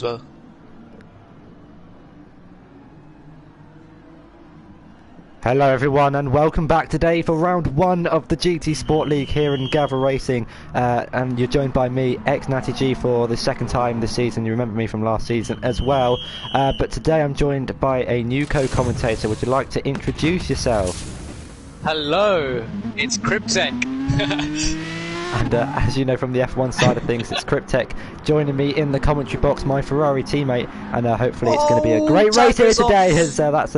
well. Hello everyone and welcome back today for round one of the GT Sport League here in Gavra Racing, and you're joined by me, ex-Natty G, for the second time this season. You remember me from last season as well, but today I'm joined by a new co-commentator. Would you like to introduce yourself? Hello, it's Cryptech. And as you know from the F1 side of things, it's Cryptech joining me in the commentary box, my Ferrari teammate, and hopefully it's going to be a great race here today, as that's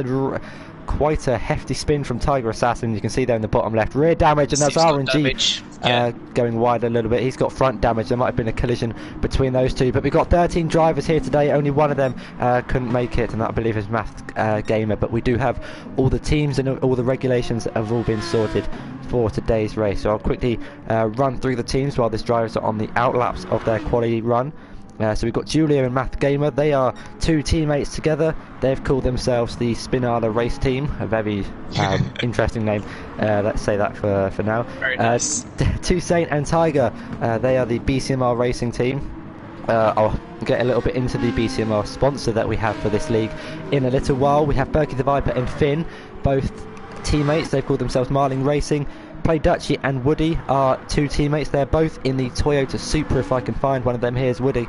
quite a hefty spin from Tiger Assassin. You can see there in the bottom left, rear damage, and that's RNG going wide a little bit. He's got front damage. There might have been a collision between those two, but we've got 13 drivers here today. Only one of them couldn't make it, and that I believe is Math Gamer, but we do have all the teams and all the regulations have all been sorted for today's race. So I'll quickly run through the teams while these drivers are on the outlaps of their quali run. So we've got Julia and Math Gamer. They are two teammates together. They've called themselves the Spinala Race Team. A very interesting name. Let's say that for now. Very nice. Toussaint and Tiger. They are the BCMR Racing Team. I'll get a little bit into the BCMR sponsor that we have for this league in a little while. We have Berkey the Viper and Finn, both teammates. They've called themselves Marling Racing. Play Dutchy and Woody are two teammates. They're both in the Toyota Supra. If I can find one of them, here's Woody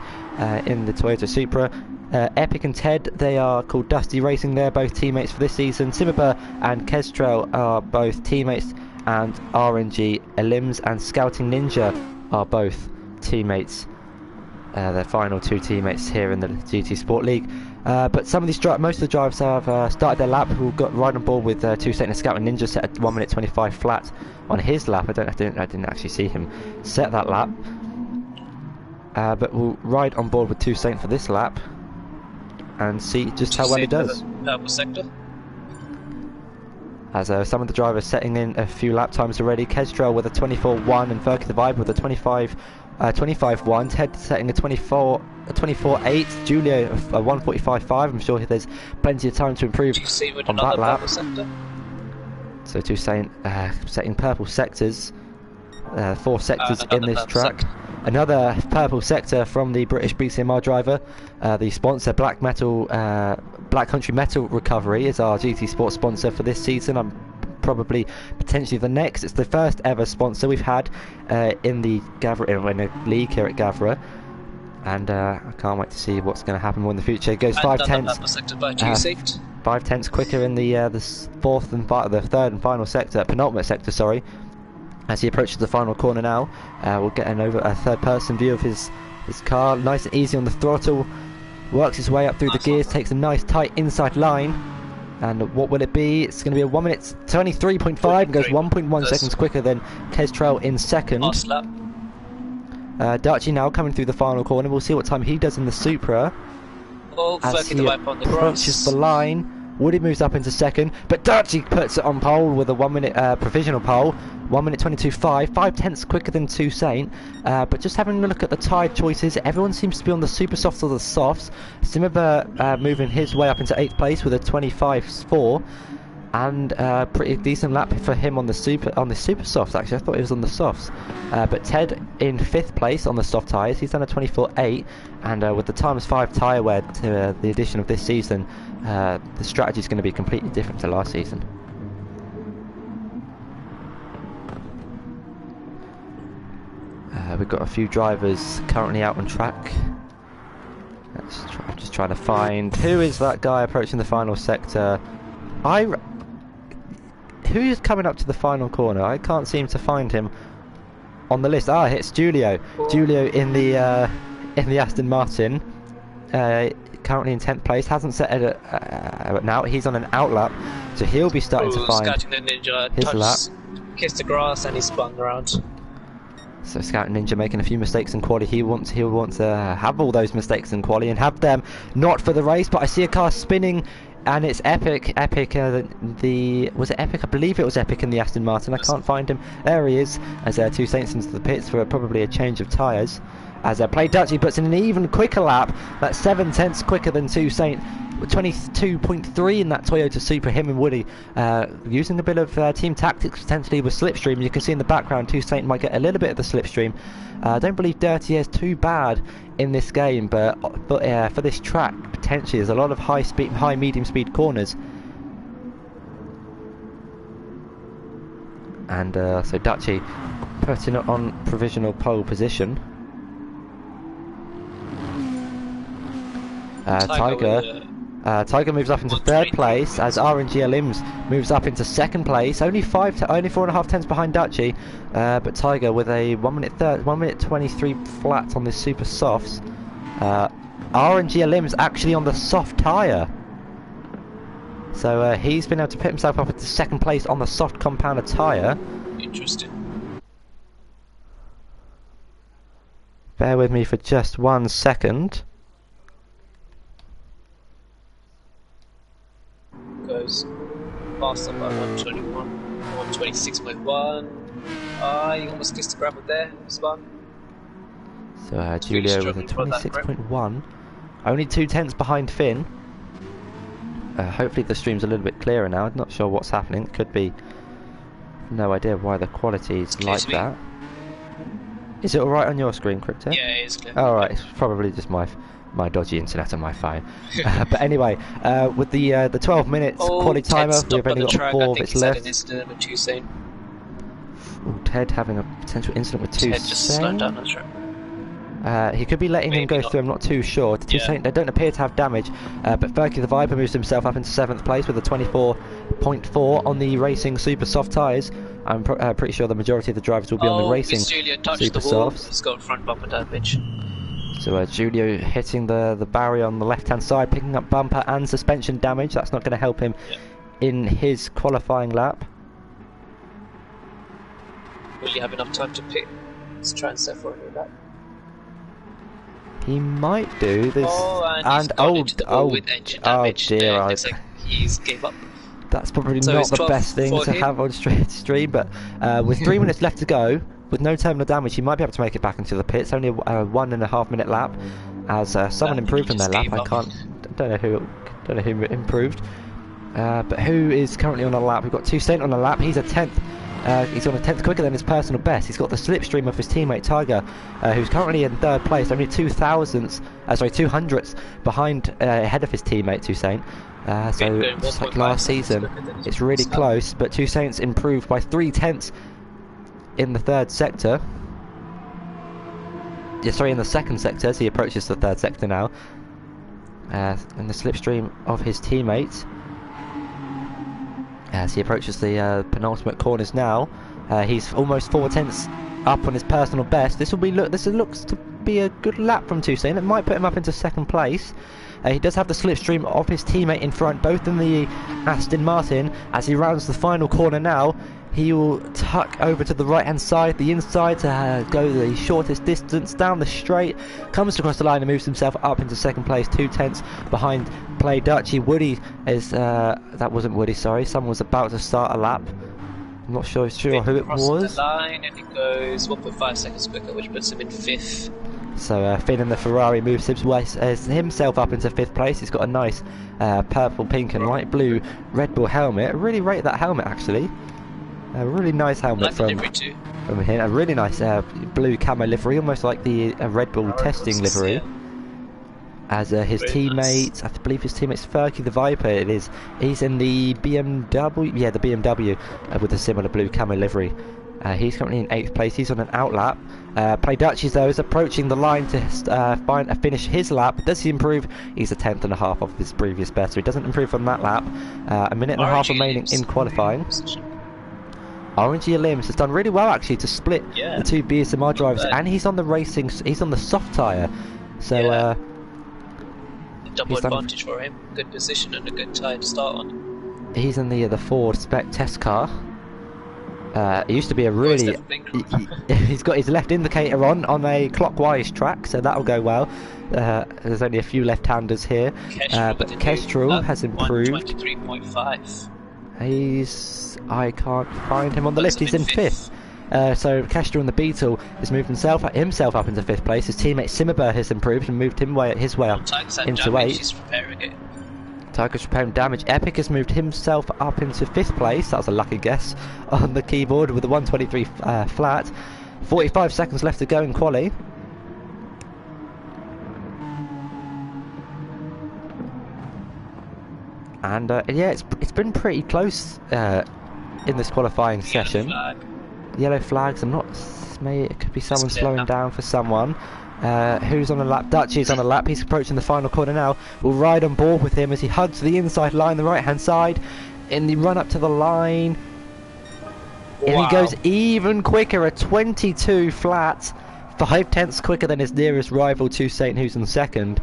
in the Toyota Supra. Epic and Ted, they are called Dusty Racing. They're both teammates for this season. Simaba and Kestrel are both teammates, and RNG Elims and Scouting Ninja are both teammates. Their final two teammates here in the GT Sport League. But some of these most of the drivers have started their lap. Who got right on board with Toussaint and Scouting Ninja set at 1 minute 25 flat on his lap. I didn't actually see him set that lap. But we'll ride on board with Toussaint for this lap and see just how well he does. Purple sector. As some of the drivers setting in a few lap times already. Kestrel with a 24.1 and Verke the Vibe with a 25.1. Ted setting a 24.8. Julia a 1:45.5. I'm sure there's plenty of time to improve on that lap. So Toussaint setting purple sectors. 4 sectors in this track. Sector. Another purple sector from the British BCMR driver. The sponsor Black Country Metal Recovery is our GT Sport sponsor for this season. I'm probably potentially the next. It's the first ever sponsor we've had in the Gavra in a league here at Gavra, and I can't wait to see what's going to happen more in the future. It goes 5 tenths. 5 tenths quicker in the third and final sector, penultimate sector, sorry. As he approaches the final corner now, we'll get a third-person view of his car. Nice and easy on the throttle. Works his way up through the gears. Takes a nice tight inside line. And what will it be? It's going to be a 1 minute 23.5 and goes 1.1 seconds quicker than Kestrel in second. Last lap. Dutchy now coming through the final corner. We'll see what time he does in the Supra. As he approaches the line. Woody moves up into second, but Dutchy puts it on pole with a 1 minute provisional pole. 1 minute 22.5, 5 tenths quicker than Toussaint. But just having a look at the tyre choices, everyone seems to be on the super softs or the softs. Simaba moving his way up into 8th place with a 25.4, and pretty decent lap for him on the super softs. Actually, I thought he was on the softs. But Ted in 5th place on the soft tyres. He's done a 24.8, and with the ×5 tyre wear to the addition of this season, the strategy is going to be completely different to last season. We've got a few drivers currently out on track. I'm just trying to find who is that guy approaching the final sector. Who is coming up to the final corner? I can't seem to find him on the list. It's Julio. Julio in the Aston Martin. Currently in 10th place, hasn't set it now. He's on an outlap, so he'll be starting to find his lap. Kissed the grass and he spun around. So Scouting Ninja making a few mistakes in quali. He'll want to have all those mistakes in quali and have them not for the race. But I see a car spinning, and it's Epic. Was it Epic? I believe it was Epic in the Aston Martin. I can't find him. There he is. As Toussaint into the pits for probably a change of tyres. As Play Dutchy puts in an even quicker lap. That's 7 tenths quicker than Toussaint. 22.3 in that Toyota Supra, him and Woody, using a bit of team tactics potentially with slipstream. You can see in the background Toussaint might get a little bit of the slipstream. I don't believe Dirty is too bad in this game, but for this track potentially there's a lot of high medium speed corners. And so Dutchy putting it on provisional pole position. Tiger moves up into third place as RNG Limbs moves up into second place. Only 4.5 tenths behind Dutchy, but Tiger with a 1 minute 23 flat on this super softs. RNG Limbs actually on the soft tyre. So he's been able to put himself up into second place on the soft compounder tyre. Interesting. Bear with me for just 1 second. Goes fast up by 121, 126.1. He almost kissed the gravel there, spun. So Julio with a 26.1. Only 2 tenths behind Finn. Hopefully the stream's a little bit clearer now. I'm not sure what's happening. It could be... No idea why the quality is like that. Is it alright on your screen, Crypto? Yeah, it is clear. Alright, it's probably just my dodgy internet on my phone. But anyway, with the 12 minutes quality timer, we've only got 4 bits left. Ted having a potential incident with Toussaint. Ted just slowed down on the track. He could be letting him go through, I'm not too sure. Toussaint, they don't appear to have damage, but Ferky the Viper moves himself up into 7th place with a 24.4 on the racing super soft tyres. I'm pretty sure the majority of the drivers will be on the racing super softs. He's got front bumper damage. So Julio hitting the barrier on the left hand side, picking up bumper and suspension damage. That's not going to help him in his qualifying lap. Will you have enough time to pit? Let's try and set for a new lap. He might do this. With engine damage. Dear, looks like he's gave up. That's probably not the best thing to have on stream, but with 3 minutes left to go, with no terminal damage, he might be able to make it back into the pits. Only a 1.5 minute lap, as someone improved on their lap. Don't know who improved, but who is currently on a lap? We've got Toussaint on a lap. He's a 10th. He's on a 10th quicker than his personal best. He's got the slipstream of his teammate Tiger, who's currently in 3rd place, only 200ths behind, ahead of his teammate Toussaint. So just like last season, it's really close. But Toussaint's improved by 3 tenths in the 3rd sector. Yeah, sorry, in the 2nd sector. So he approaches the 3rd sector now, in the slipstream of his teammate. As he approaches the penultimate corners now, he's almost 4 tenths up on his personal best. This looks to be a good lap from Toussaint. It might put him up into 2nd place. He does have the slipstream of his teammate in front, both in the Aston Martin. As he rounds the final corner now, he will tuck over to the right hand side, the inside, to go the shortest distance down the straight, comes across the line and moves himself up into 2nd place, 2 tenths behind Play Dutchy. Woody is that wasn't Woody, sorry, someone was about to start a lap. I'm not sure who it was. The line and he goes 1.5 seconds quicker, which puts him in 5th. So Finn in the Ferrari moves himself up into 5th place. He's got a nice purple, pink and light blue Red Bull helmet. I really rate that helmet actually. A really nice helmet from him. A really nice blue camo livery, almost like the Red Bull testing livery. Yeah. As his teammate, I believe his teammate's Ferky the Viper. He's in the BMW, the BMW with a similar blue camo livery. He's currently in 8th place. He's on an outlap. Play Dutchies though is approaching the line to finish his lap. Does he improve? He's a 10th and a half off his previous best, so he doesn't improve from that lap. A minute and a half remaining in qualifying. RNG Limbs has done really well actually to split the 2 BSMR drivers, and he's on the soft tyre. So double advantage for him. Good position and a good tyre to start on. He's in the Ford Spec test car. It used to be a really... he's got his left indicator on a clockwise track, so that'll go well. There's only a few left-handers here, but Kestrel has improved. 123.5. I can't find him on the list. He's in 5th. So Kestrel in the Beetle has moved himself up into 5th place. His teammate Simmerber has improved and moved him his way up into 8th. Tiger's repairing damage. Epic has moved himself up into 5th place. That was a lucky guess on the keyboard with the 123 flat. 45 seconds left to go in quali. And yeah, it's been pretty close in this qualifying session. Yellow flags. I'm not. It could be someone slowing down for someone. Who's on a lap? Dutchy's on a lap. He's approaching the final corner now. We'll ride on board with him as he hugs the inside line, the right hand side, in the run up to the line. And he goes even quicker, a 22 flat, 5/10 quicker than his nearest rival, Toussaint, who's in second.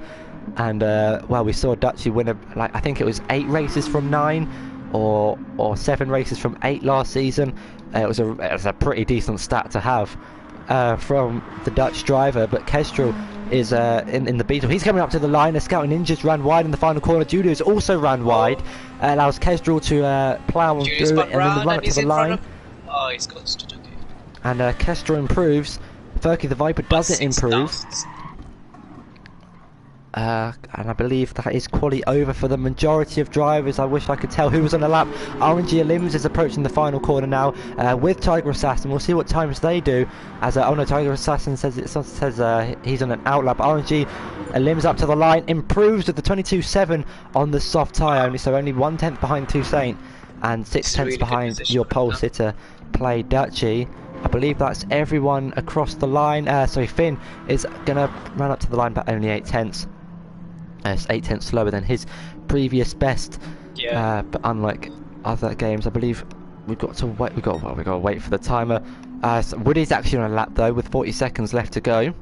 And well, we saw Dutchy win I think it was 8 races from 9, or 7 races from 8 last season. It was a pretty decent stat to have from the Dutch driver. But Kestrel is in the Beetle. He's coming up to the line. The Scouting Ninjas ran wide in the final corner. Julius also ran wide. Allows Kestrel to plough on through it, and then the run up to the line. Oh, he's got to do it. And Kestrel improves. Ferky the Viper doesn't improve. And I believe that is quali over for the majority of drivers. I wish I could tell who was on the lap. RNG Limbs is approaching the final corner now with Tiger Assassin. We'll see what times they do. As oh no, Tiger Assassin says he's on an outlap. RNG Limbs up to the line, improves with the 22.7 on the soft tyre only, so only 1/10 behind Toussaint and 6/10 really behind your pole sitter, Play Dutchy. I believe that's everyone across the line. So Finn is gonna run up to the line, but only 8/10. It's 8/10 slower than his previous best. Yeah. But unlike other games, I believe we've got to wait. We've got to wait for the timer. So Woody's actually on a lap though, with 40 seconds left to go.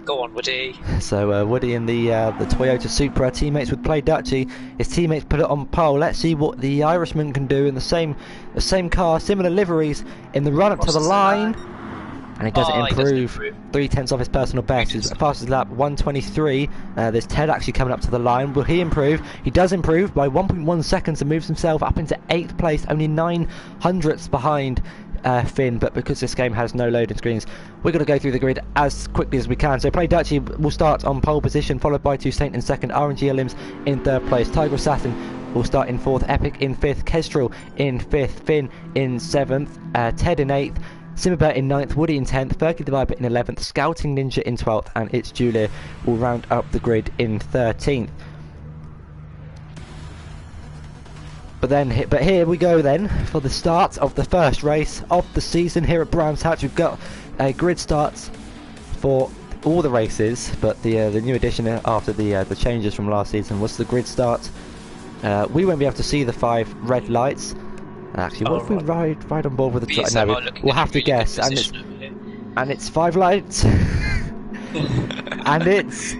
Go on, Woody. So Woody in the Toyota Supra, teammates with Play Dutchy. His teammates put it on pole. Let's see what the Irishman can do in the same car, similar liveries in the run up to the line. And he doesn't improve. 3/10 off his personal best. His fastest lap 1:23. There's Ted actually coming up to the line. Will he improve? He does improve by 1.1 seconds and moves himself up into 8th place, only 9/100ths behind Finn. But because this game has no loading screens, we're going to go through the grid as quickly as we can. So Play Dutchy will start on pole position, followed by Toussaint in 2nd, RNG Limbs in 3rd place. Tiger Assassin will start in 4th, Epic in 5th, Kestrel in 5th, Finn in 7th, Ted in 8th, Simmerbert in 9th, Woody in 10th, Ferky the Viper in 11th, Scouting Ninja in 12th, and It's Julia will round up the grid in 13th. But here we go then for the start of the first race of the season here at Brans Hatch. We've got grid starts for all the races, but the new addition after the changes from last season was the grid start. We won't be able to see the 5 red lights. Actually, what if we ride on board with the truck? No, we'll have to guess, and it's 5 lights, and it's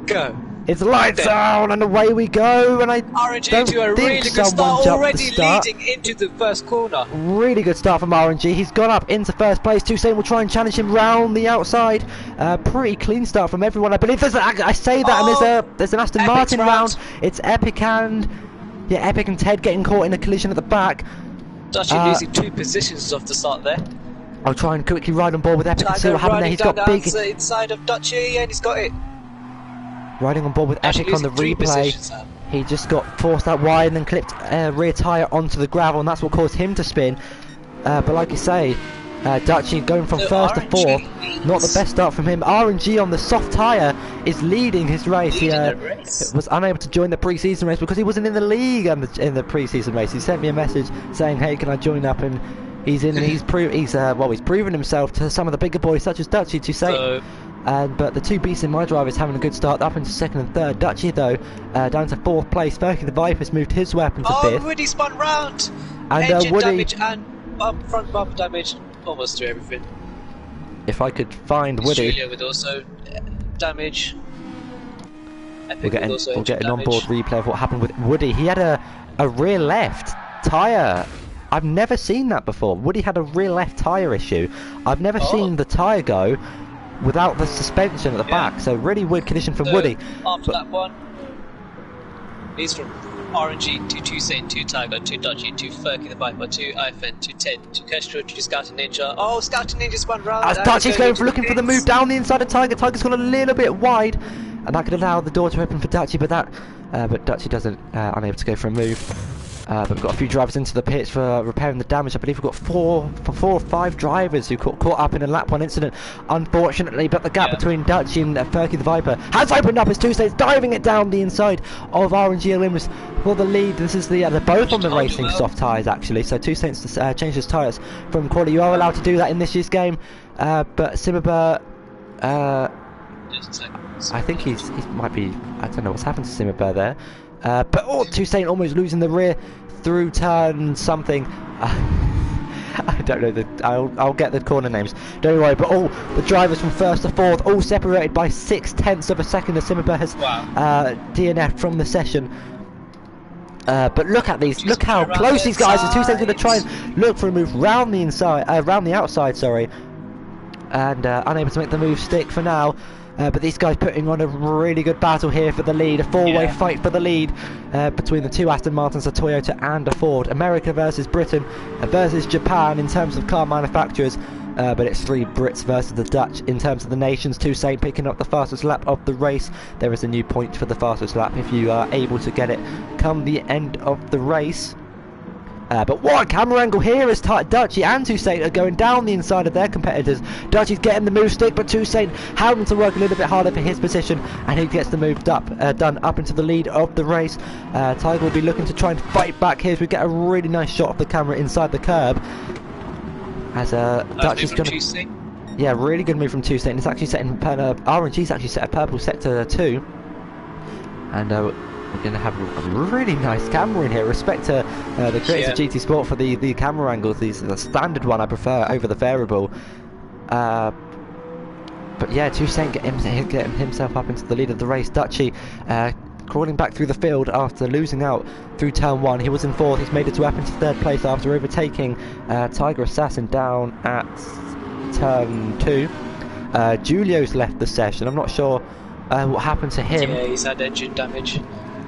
go. It's lights down, and away we go. And I RNG don't to a think really good start, already start. leading into the first corner. Really good start from RNG. He's gone up into 1st place. Toussaint will try and challenge him round the outside. Pretty clean start from everyone. I believe there's I say that, and there's an Aston Martin round. It's Epic and Epic and Ted getting caught in a collision at the back. Dutchy losing 2 positions off the start there. I'll try and quickly ride on board with Epic and see what happened there. He's got big inside of Dutchy, and he's got it. Riding on board with Epic on the replay. He just got forced out wide and then clipped rear tyre onto the gravel, and that's what caused him to spin. But like you say, Dutchy going from 1st to 4th, not the best start from him. RNG on the soft tyre is leading his race. He was unable to join the pre-season race because he wasn't in the league in the pre-season race. He sent me a message saying, "Hey, can I join up?" And he's in. He's proven himself to some of the bigger boys such as Dutchy, Toussaint. But the 2 beasts in my drive is having a good start up into 2nd and 3rd. Dutchy though down to 4th place. Ferky the Viper's moved his weapon to 5th. Woody spun round. And engine Woody damage and front bumper damage. Almost through everything. If I could find Woody. Julia with also damage. We'll get an onboard replay of what happened with Woody. He had a rear left tyre. I've never seen that before. Woody had a rear left tyre issue. I've never seen the tyre go without the suspension at the back. So really weird condition from Woody. After that one, he's from RNG to Toussaint to Tiger to Dutchy to Ferky the Viper to IFN to Ted to Kestrel to Scouting Ninja. Oh, Scouting Ninja spun round. As Dutchy's looking for the move down the inside of Tiger. Tiger's gone a little bit wide. and that could allow the door to open for Dutchy, but Dutchy doesn't, unable to go for a move. But we've got a few drivers into the pits for repairing the damage. I believe we've got four or five drivers who caught up in a lap 1 incident, unfortunately. But the gap between Dutchy and Ferky the Viper has opened up as Two Saints diving it down the inside of RNG Limbs for the lead. This is they're both on the racing soft tyres actually. So Two Saints changes tyres from quality. You are allowed to do that in this year's game, but Simmerber, I think he might be. I don't know what's happened to Simmerber there. But Two Saint almost losing the rear through turn something. I don't know. I'll get the corner names. Don't worry. But all the drivers from first to fourth, all separated by 0.6 of a second. As Simmerber has DNF from the session. But look at these. Look how close these guys are. Two Saints going to try and look for a move round the inside, round the outside. Sorry, and unable to make the move stick for now. But these guys putting on a really good battle here for the lead, a four-way fight for the lead between the two Aston Martins, a Toyota and a Ford. America versus Britain versus Japan in terms of car manufacturers, but it's 3 Brits versus the Dutch in terms of the nations. Two Saint picking up the fastest lap of the race. There is a new point for the fastest lap if you are able to get it come the end of the race. But what a camera angle here as Dutchy and Two Saint are going down the inside of their competitors. Dutchy's getting the move stick, but Two Saint having to work a little bit harder for his position, and he gets the move done up into the lead of the race. Tiger will be looking to try and fight back here as we get a really nice shot of the camera inside the curb. As Dutchy's going to... Yeah, really good move from Two Saint. It's actually setting... RNG's actually set a purple sector 2. And... we're going to have a really nice camera in here. Respect to the creators of GT Sport for the camera angles. The standard one I prefer over the variable. But yeah, Two Saint getting himself up into the lead of the race. Dutchy crawling back through the field after losing out through turn 1. He was in 4th. He's made it up into 3rd place after overtaking Tiger Assassin down at turn 2. Julio's left the session. I'm not sure what happened to him. Yeah, he's had engine damage.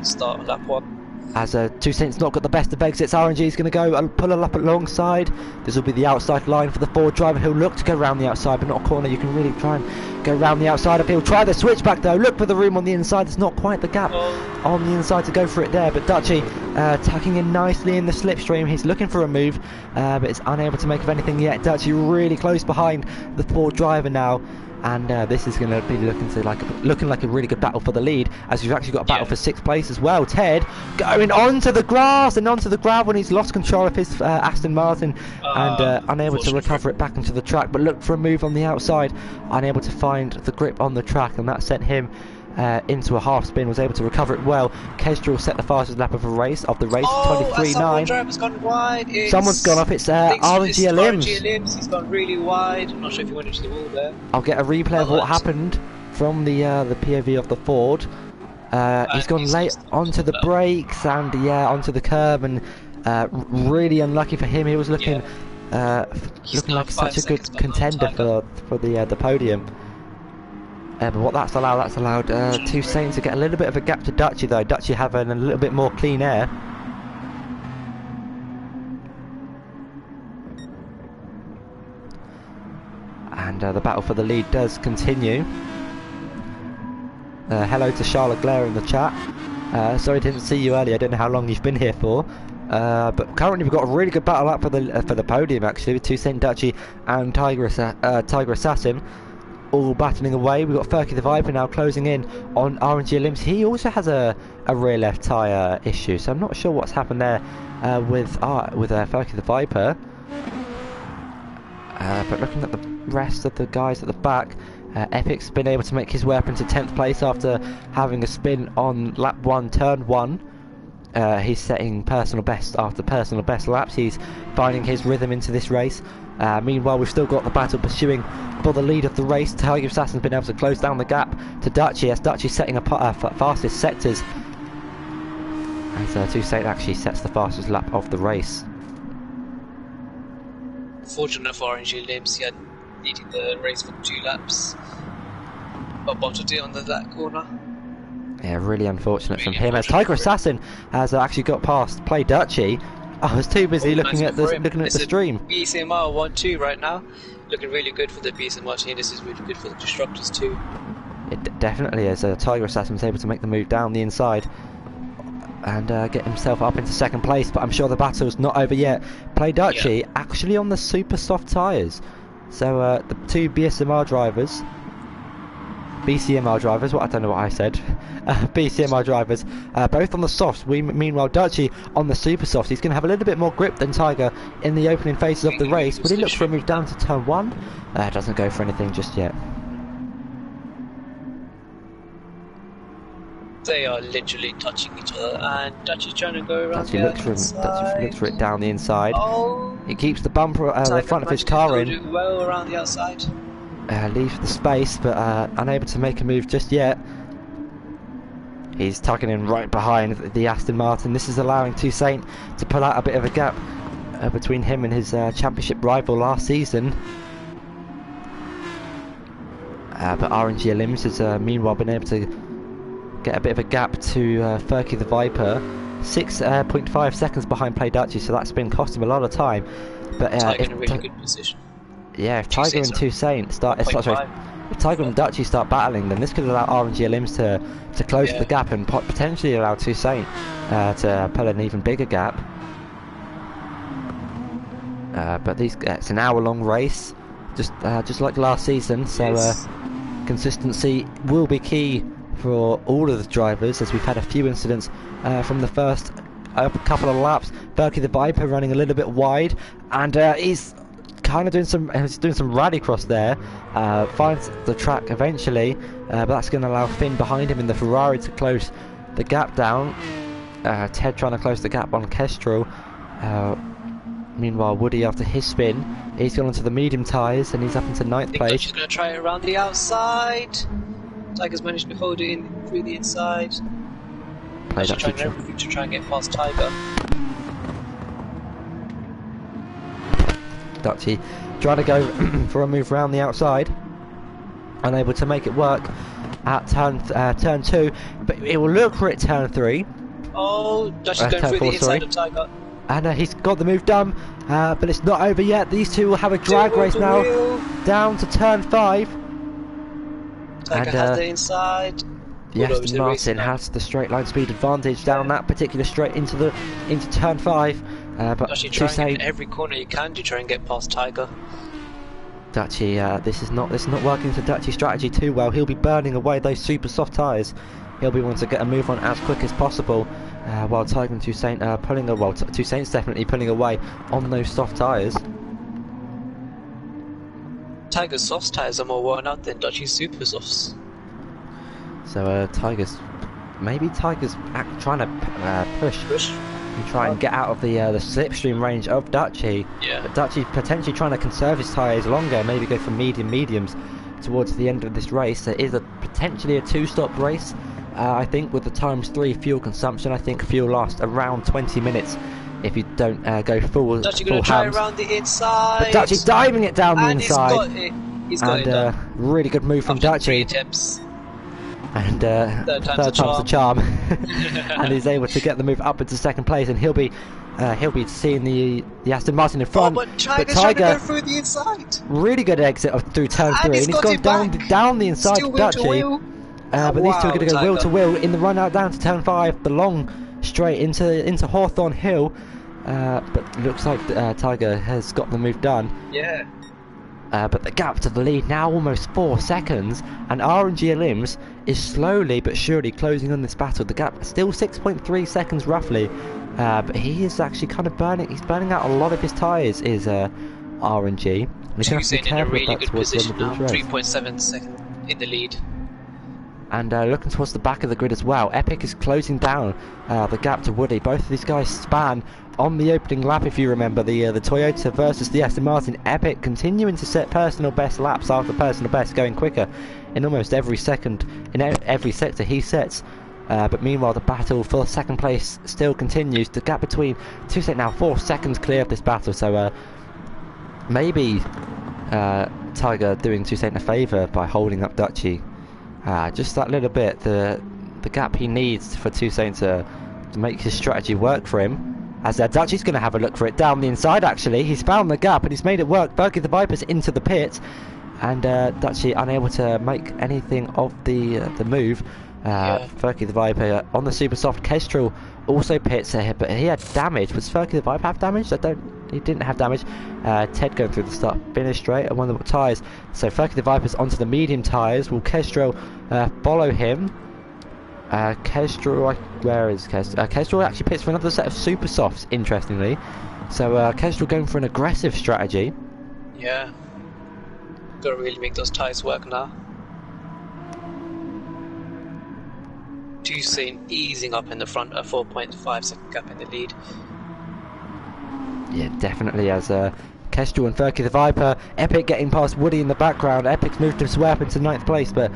Start on lap 1. As Two Saints not got the best of exits, RNG is going to go and pull a lap alongside. This will be the outside line for the Ford driver. He'll look to go around the outside, but not a corner. You can really try and go around the outside. If he'll try the switchback though, look for the room on the inside. There's not quite the gap on the inside to go for it there. But Dutchy tucking in nicely in the slipstream. He's looking for a move, but is unable to make of anything yet. Dutchy really close behind the Ford driver now. And this is going to be looking like a really good battle for the lead, as we've actually got a battle for 6th place as well. Ted going onto the grass and onto the gravel when he's lost control of his Aston Martin and unable to recover it back into the track. But look for a move on the outside, unable to find the grip on the track, and that sent him into a half spin. Was able to recover it well. Kestrel set the fastest lap of the race, 23.9. Driver's gone wide. Someone's gone off. It's RNG Limbs. He's gone really wide. I'm not sure if he went into the wall there. I'll get a replay of what happened from the POV of the Ford. He's gone late onto the brakes and onto the curb, and really unlucky for him. He was looking like such a good contender for the podium. But what that's allowed Two Saints to get a little bit of a gap to Dutchy though. Dutchy having a little bit more clean air. And the battle for the lead does continue. Hello to Charlotte Blair in the chat. Sorry I didn't see you earlier. I don't know how long you've been here for. But currently we've got a really good battle up for the podium actually, with Two Saint, Dutchy and Tiger Assassin all battling away. We've got Ferky the Viper now closing in on RNG Limbs. He also has a rear left tyre issue, so I'm not sure what's happened there with Ferky the Viper. But looking at the rest of the guys at the back, Epic's been able to make his way up into 10th place after having a spin on lap 1, turn 1. He's setting personal best after personal best laps. He's finding his rhythm into this race. Meanwhile, we've still got the battle pursuing for the lead of the race. Tiger Assassin's been able to close down the gap to Dutchy, as Dutchy's setting fastest sectors. As Two Saint actually sets the fastest lap of the race. Fortunate for RNG Limbs, he had leading the race for 2 laps, but bottled it on that corner. Yeah, really unfortunate from him, as Tiger Assassin has actually got past Play Dutchy. I was too busy looking at the stream. BCMR 1-2 right now, looking really good for the BCMR team. This is really good for the Destructors too. It definitely is. Tiger Assassin was able to make the move down the inside and get himself up into second place, but I'm sure the battle's not over yet. Play Dutchy actually on the super soft tyres. So the two BCMR drivers, what I don't know what I said, BCMR drivers, both on the softs. Meanwhile, Dutchy on the super soft. He's going to have a little bit more grip than Tiger in the opening phases of the race. Would he look for a move down to turn 1? Doesn't go for anything just yet. They are literally touching each other, and Dutchy's trying to go around Dutchy the looks for it down the inside. Oh, He keeps the bumper, the front of his car in. do well around the outside. Leaves the space, but unable to make a move just yet. He's tucking in right behind the Aston Martin. This is allowing Toussaint to pull out a bit of a gap between him and his championship rival last season. But RNG Elims has meanwhile been able to get a bit of a gap to Furky the Viper. 6.5 seconds behind Play Dutchy, so that's been costing him a lot of time. But Tiger in a really good position. Yeah, if Tiger and Toussaint if Tiger and Dutchy start battling, then this could allow RNG Elims to close the gap and potentially allow Toussaint to pull an even bigger gap. But it's an hour-long race, just like last season. So consistency will be key for all of the drivers, as we've had a few incidents from the first couple of laps. Berkey the Viper running a little bit wide, and he's kind of doing some rallycross there. Finds the track eventually, but that's going to allow Finn behind him in the Ferrari to close the gap down. Ted trying to close the gap on Kestrel. Meanwhile, Woody, after his spin, he's gone onto the medium tyres and he's up into 9th place. She's going to try it around the outside. Tiger's managed to hold it in through the inside. She's trying everything to try and get past Tiger. Dutchy trying to go for a move round the outside, unable to make it work at turn 2, but it will look for it turn 3. Oh, Dutchy's going through the inside of Tiger. And he's got the move done, but it's not over yet. These two will have a drag race now, down to turn 5. Tiger has the inside. The Aston Martin has the straight line speed advantage down that particular straight into turn 5. But Dutchy trying in every corner you can to try and get past Tiger. Dutchy, this is not working to Dutchy's strategy too well. He'll be burning away those super soft tyres. He'll be wanting to get a move on as quick as possible, while Tiger and Toussaint are pulling away. Well, Toussaint's definitely pulling away on those soft tyres. Tiger's soft tyres are more worn out than Dutchy's super softs. So Tiger's trying to push and try and get out of the slipstream range of Dutchy. Yeah. But Dutchy potentially trying to conserve his tyres longer, maybe go for mediums towards the end of this race. It is potentially a 2-stop race. I think with the ×3 fuel consumption, I think fuel lasts around 20 minutes if you don't go full Dutchy going to try around the inside. But Dutchy's diving it down the inside. He's got it done. Really good move from Dutchy. 3 attempts. And third time's the charm. And he's able to get the move up into second place, and he'll be seeing the Aston Martin in front. But Tiger trying to go through the inside. Really good exit through turn 3, and he's gone down the inside Still to Dutchy. But these two are going to go wheel to wheel in the run out down to turn 5, the long straight into Hawthorne Hill. But looks like Tiger has got the move done. Yeah. But the gap to the lead now almost 4 seconds, and RNG Elims is slowly but surely closing on this battle. The gap still 6.3 seconds roughly, but he is actually kind of burning out a lot of his tyres, is RNG. Toussaint in a really good position now, 3.7 seconds in the lead. And looking towards the back of the grid as well, Epic is closing down the gap to Woody. Both of these guys span on the opening lap, if you remember, the Toyota versus the Aston Martin. Epic continuing to set personal best laps after personal best, going quicker in almost every second, in every sector he sets. But meanwhile, the battle for second place still continues. The gap between Toussaint now 4 seconds clear of this battle, so maybe Tiger doing Toussaint a favour by holding up Dutchy. Just that little bit, the gap he needs for Toussaint to make his strategy work for him. As Dutchy's going to have a look for it down the inside, actually. He's found the gap and he's made it work. Berkey the Viper's into the pit. and Dutchy unable to make anything of the move. Ferky the Viper on the super soft. Kestrel also pits here, but he had damage. Was Ferky the Viper have damage? He didn't have damage. Ted going through the start finish straight and one of the tyres. So Ferky the Viper's onto the medium tyres. Will Kestrel follow him? Kestrel, where is Kestrel? Kestrel actually pits for another set of super softs, interestingly. So Kestrel going for an aggressive strategy. Yeah. Gotta really make those tyres work now. Toussaint easing up in the front, a 4.5 second gap in the lead. Yeah, definitely, as Kestrel and Ferky the Viper. Epic getting past Woody in the background. Epic's moved his way up into 9th place, but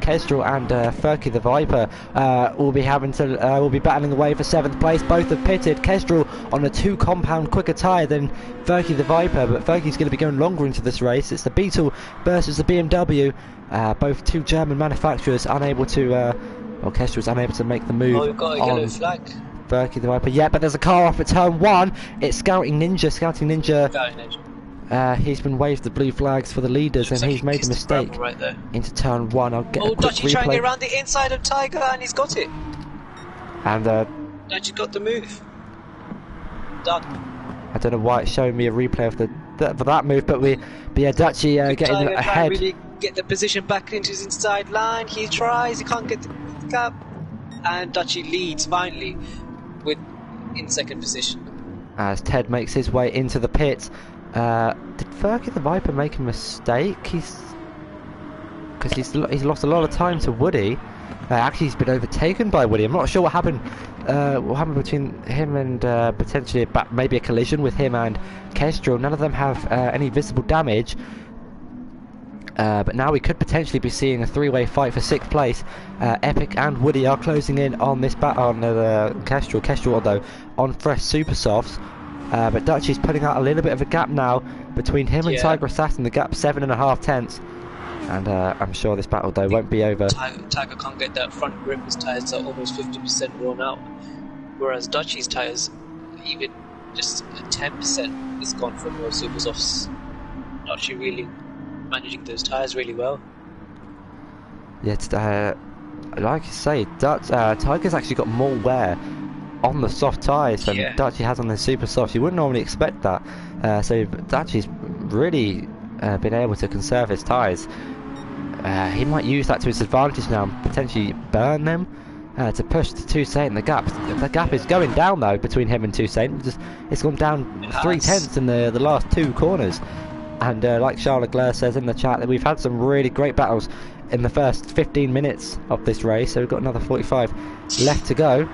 Kestrel and Ferky the Viper will be battling away for 7th place. Both have pitted. Kestrel on a 2 compound quicker tyre than Ferky the Viper, but Ferky's going to be going longer into this race. It's the Beetle versus the BMW. Both 2 German manufacturers unable to. Kestrel's unable to make the move. Oh, we've got a yellow flag. Ferky the Viper, yeah, but there's a car off at turn 1. It's Scouting Ninja. He's been waved the blue flags for the leaders, and he's made a mistake right there into turn 1. I'll get a quick Dutchy replay. trying to get around the inside of Tiger, and he's got it. And Dutchy got the move. Done. I don't know why it's showing me a replay of for that move, but Dutchy getting Tiger ahead. Really get the position back into his inside line. He tries, he can't get the gap, and Dutchy leads finally in 2nd position. As Ted makes his way into the pit. Did Ferky the Viper make a mistake? Because he's lost a lot of time to Woody. Actually, he's been overtaken by Woody. I'm not sure what happened. What happened between him and potentially maybe a collision with him and Kestrel. None of them have any visible damage. But now we could potentially be seeing a 3-way fight for 6th place. Epic and Woody are closing in on this on Kestrel. Kestrel, although on fresh super softs. But Dutchy's putting out a little bit of a gap now between him and Tiger Assassin. The gap 7.5 tenths. And I'm sure this battle though won't be over. Tiger can't get that front grip. His tyres are almost 50% worn out. Whereas Dutchy's tyres, even just 10% is gone from those super softs. Dutchy really managing those tyres really well. Yeah, like I say, Tiger's actually got more wear on the soft tyres than Dutchy has on the super softs. You wouldn't normally expect that. So Dutchy's really been able to conserve his tyres. He might use that to his advantage now and potentially burn them to push to Toussaint. The gap is going down though between him and Toussaint. It's gone down 3 tenths in the last 2 corners. And like Charles Leclerc says in the chat, that we've had some really great battles in the first 15 minutes of this race. So we've got another 45 left to go.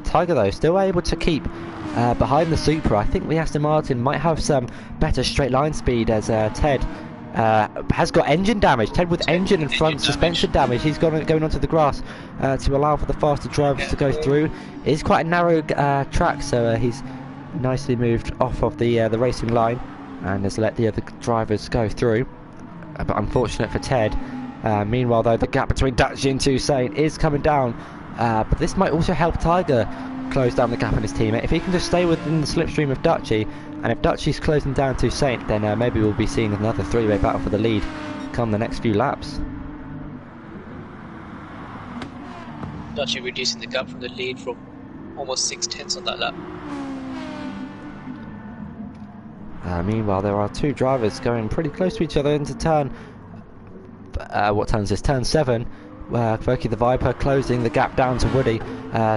Tiger though still able to keep behind the Supra. I think the Aston Martin might have some better straight line speed, as Ted has got engine damage. Ted with engine and front suspension damage. He's going onto the grass to allow for the faster drivers to go through. It is quite a narrow track, so he's nicely moved off of the racing line and has let the other drivers go through. But unfortunate for Ted. Meanwhile though, the gap between Dutchy and Toussaint is coming down. But this might also help Tiger close down the gap on his teammate. If he can just stay within the slipstream of Dutchy, and if Dutchy's closing down Toussaint, then maybe we'll be seeing another 3-way battle for the lead come the next few laps. Dutchy reducing the gap from the lead from almost 6 tenths on that lap. Meanwhile, there are 2 drivers going pretty close to each other into turn. What turn is this? Turn 7. Ferky the Viper closing the gap down to Woody.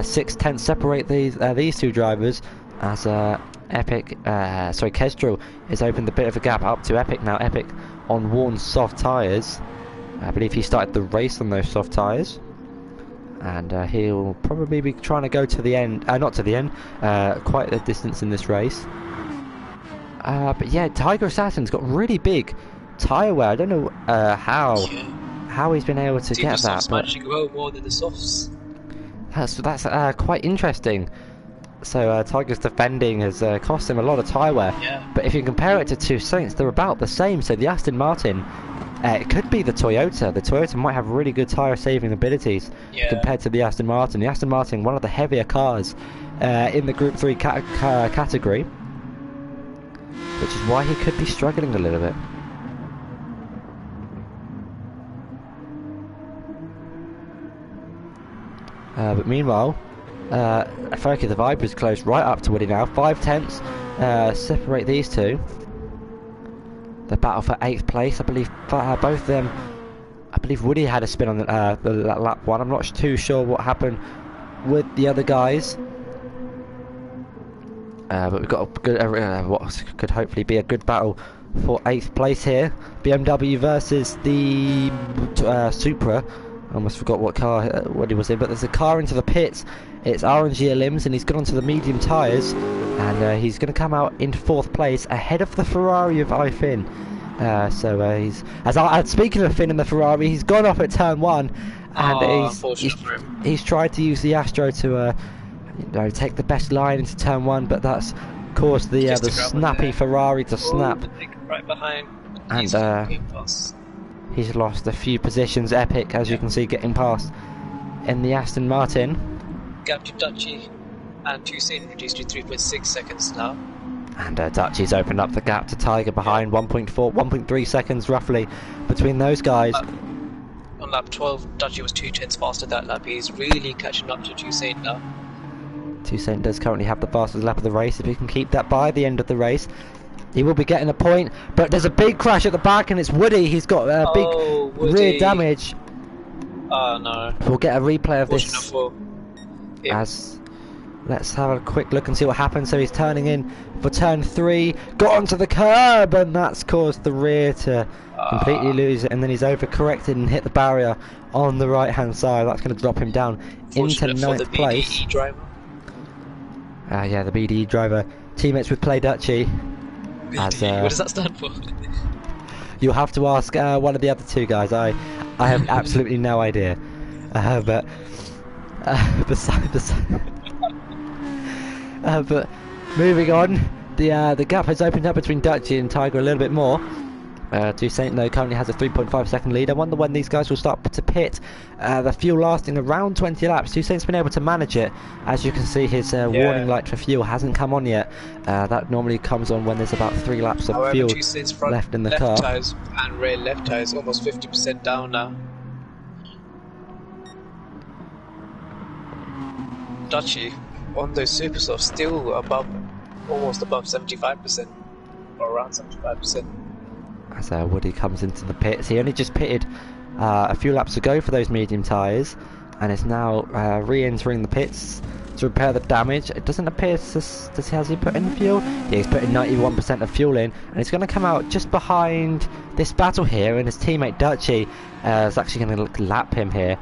6 tenths separate these 2 drivers, as Kestrel has opened a bit of a gap up to Epic now. Epic on worn soft tyres. I believe he started the race on those soft tyres, and he'll probably be trying to go to the end. Not to the end, quite a distance in this race. But yeah, Tiger Assassin's got really big tyre wear. I don't know how he's been able to get that. But managing to go more than the softs. That's quite interesting. So Tiger's defending has cost him a lot of tyre wear. Yeah. But if you compare it to Toussaint's, they're about the same. So the Aston Martin, it could be the Toyota. The Toyota might have really good tyre saving abilities compared to the Aston Martin. The Aston Martin, one of the heavier cars in the Group 3 category, which is why he could be struggling a little bit. But meanwhile, Fergie the Viper is close right up to Woody now. 5 tenths separate these two. The battle for 8th place, I believe both of them. I believe Woody had a spin on the lap 1. I'm not too sure what happened with the other guys. But we've got a good, what could hopefully be a good battle for 8th place here. BMW versus the Supra. I almost forgot what car Woody was in, but there's a car into the pits. It's RNG Limbs, and he's gone onto the medium tyres, and he's going to come out in 4th place ahead of the Ferrari of iFin. So he's speaking of Finn and the Ferrari, he's gone off at turn 1, and he's tried to use the Astro to take the best line into turn 1, but that's caused the snappy Ferrari to snap. Right behind, and he's lost a few positions. Epic, as you can see, getting past in the Aston Martin. Gap to Dutchy and Tucson reduced to 3.6 seconds now. And Dutchy's opened up the gap to Tiger behind 1.3 seconds roughly between those guys. On lap 12, Dutchy was 2 tenths faster that lap. He's really catching up to Tucson now. Tucson does currently have the fastest lap of the race. If he can keep that by the end of the race, he will be getting a point. But there's a big crash at the back, and it's Woody. He's got big rear damage. Oh no. We'll get a replay of this. Yeah. Let's have a quick look and see what happens. So he's turning in for turn 3, got onto the curb, and that's caused the rear to completely lose it, and then he's overcorrected and hit the barrier on the right hand side. That's going to drop him down into 9th place. BDE driver. Yeah, the BDE driver. Teammates with Play Dutchy. What does that stand for? You'll have to ask one of the other two guys. I have absolutely no idea. But moving on, the gap has opened up between Dutchy and Tiger a little bit more. Toussaint though currently has a 3.5 second lead. I wonder when these guys will start to pit. The fuel lasting around 20 laps. Toussaint's been able to manage it. As you can see, his warning light for fuel hasn't come on yet. That normally comes on when there's about 3 laps of fuel left in the car. Tires and rear left tires almost 50% down now. Dutchy on those super softs still almost above 75%, or around 75%. As Woody comes into the pits, he only just pitted a few laps ago for those medium tyres, and is now re-entering the pits to repair the damage. It doesn't appear has he put in fuel? Yeah, he's putting 91% of fuel in, and he's going to come out just behind this battle here, and his teammate Dutchy is actually going to lap him here.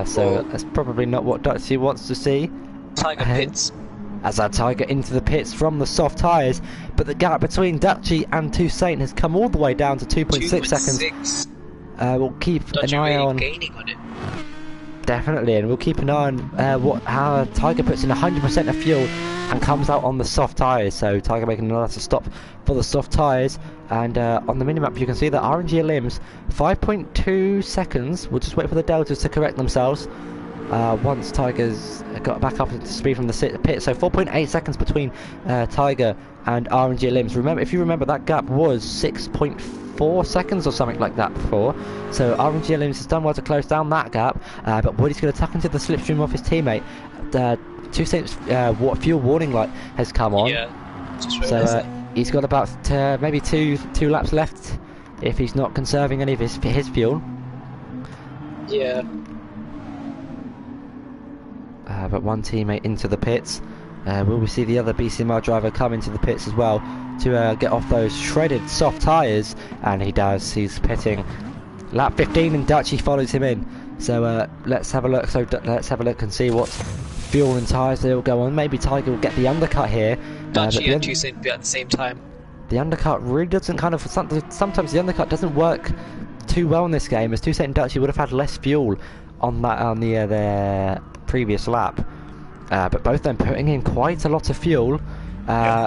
So that's probably not what Dutchy wants to see. Tiger pits. As our Tiger into the pits from the soft tyres, but the gap between Dutchy and Toussaint has come all the way down to 2.6 seconds. We'll keep an eye on it. Definitely, and we'll keep an eye on how Tiger puts in 100% of fuel and comes out on the soft tyres. So Tiger making another stop for the soft tyres, and on the minimap you can see that RNG Limbs 5.2 seconds. We'll just wait for the deltas to correct themselves. Once Tiger's got back up into speed from the pit, so 4.8 seconds between Tiger and RNG Limbs. Remember, if you remember, that gap was 6.4 seconds or something like that before. So RNG Limbs has done well to close down that gap, but Woody's going to tuck into the slipstream of his teammate. Toussaint's fuel warning light has come on. Yeah, so he's got about maybe two laps left if he's not conserving any of his fuel. Yeah. But one teammate into the pits. Will we see the other BCMR driver come into the pits as well to get off those shredded soft tyres? And he does. He's pitting lap 15, and Dutchy follows him in. So let's have a look. Let's have a look and see what fuel and tyres they will go on. Maybe Tiger will get the undercut here. Dutchy and Toussaint be at the same time. The undercut really doesn't sometimes the undercut doesn't work too well in this game, as Toussaint and Dutchy would have had less fuel on their previous lap, but both of them putting in quite a lot of fuel.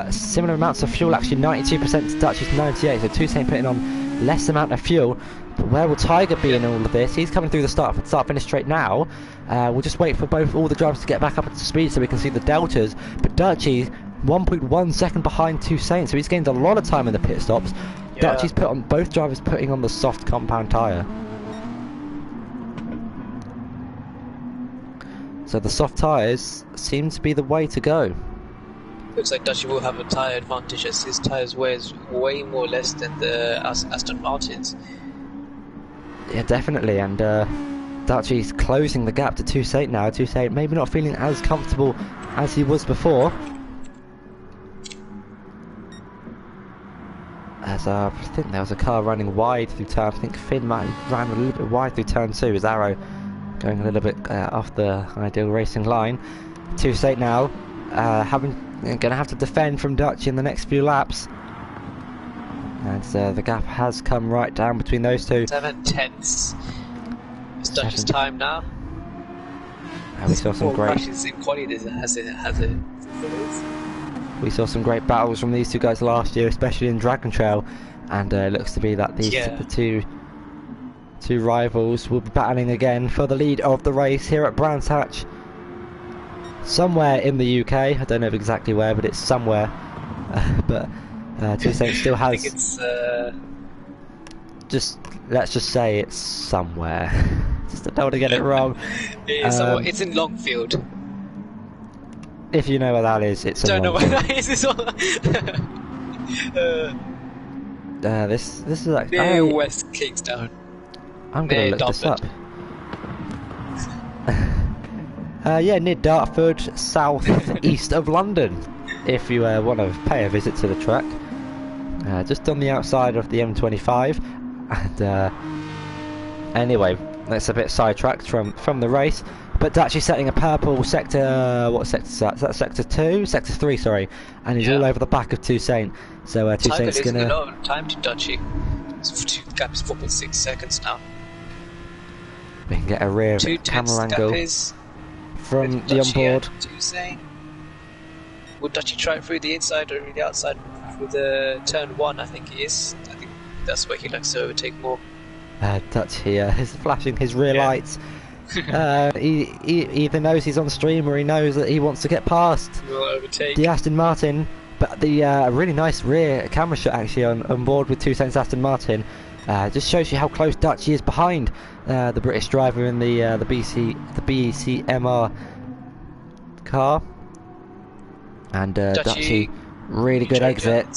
Similar amounts of fuel, actually 92% to Dutchy's 98, so Toussaint putting on less amount of fuel. But where will Tiger be in all of this? He's coming through the start finish straight now. We'll just wait for all the drivers to get back up to speed so we can see the deltas. But Dutchy 1.1 second behind Toussaint, so he's gained a lot of time in the pit stops. Yeah. Dutchy's both drivers putting on the soft compound tyre. So the soft tyres seem to be the way to go. Looks like Dutchy will have a tyre advantage as his tyres weighs way more less than the Aston Martins. Yeah, definitely, and Dutchy's closing the gap to Toussaint now. Toussaint maybe not feeling as comfortable as he was before. As I think there was a car running wide through turn. I think Finn ran a little bit wide through turn 2. His Arrow going a little bit off the ideal racing line. Toussaint now going to have to defend from Dutchy in the next few laps. And the gap has come right down between those two. 7 tenths. It's Dutchy's time now. We saw some great. Crashes in quality has it. We saw some great battles from these two guys last year, especially in Dragon Trail, and it looks to be that these the two rivals will be battling again for the lead of the race here at Brands Hatch. Somewhere in the UK, I don't know exactly where, but it's somewhere. But Toussaint still has. I think it's. Let's just say it's somewhere. Just don't want to get it wrong. It's in Longfield. If you know where that is, it's. Don't know where that is. This is like near West Kingstown. I'm gonna look this up. Yeah, near Dartford, south east of London. If you want to pay a visit to the track, just on the outside of the M25. And anyway, that's a bit sidetracked from the race. But Dutchy setting a purple sector. What sector is that? Is that sector 2? Sector 3, sorry. And he's all over the back of Toussaint. So Toussaint's gonna. A lot of time to Dutchy. The gap is 4.6 seconds now. We can get a rear camera angle from the onboard. Toussaint. Would Dutchy try it through the inside or the outside through the turn 1? I think he is. I think that's where he likes to overtake more. Dutchy is flashing his rear lights. He either knows he's on stream or he knows that he wants to get past the Aston Martin. But the really nice rear camera shot actually on board with Toussaint's Aston Martin just shows you how close Dutchy is behind the British driver in the BCMR car. And Dutchy really good exit,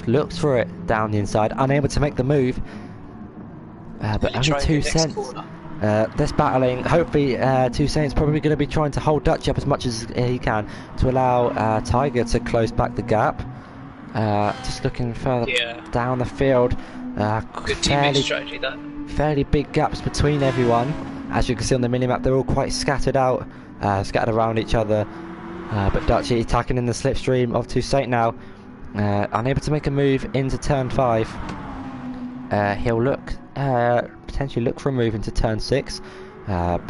looks for it down the inside, unable to make the move. But only 2 cents. This battling, hopefully Toussaint's probably going to be trying to hold Dutchy up as much as he can to allow Tiger to close back the gap. Just looking further down the field, good teammate strategy, that. Fairly big gaps between everyone. As you can see on the minimap, they're all quite scattered out, scattered around each other. But Dutchy attacking in the slipstream of Toussaint now, unable to make a move into turn 5. He'll potentially look for a move into turn 6, but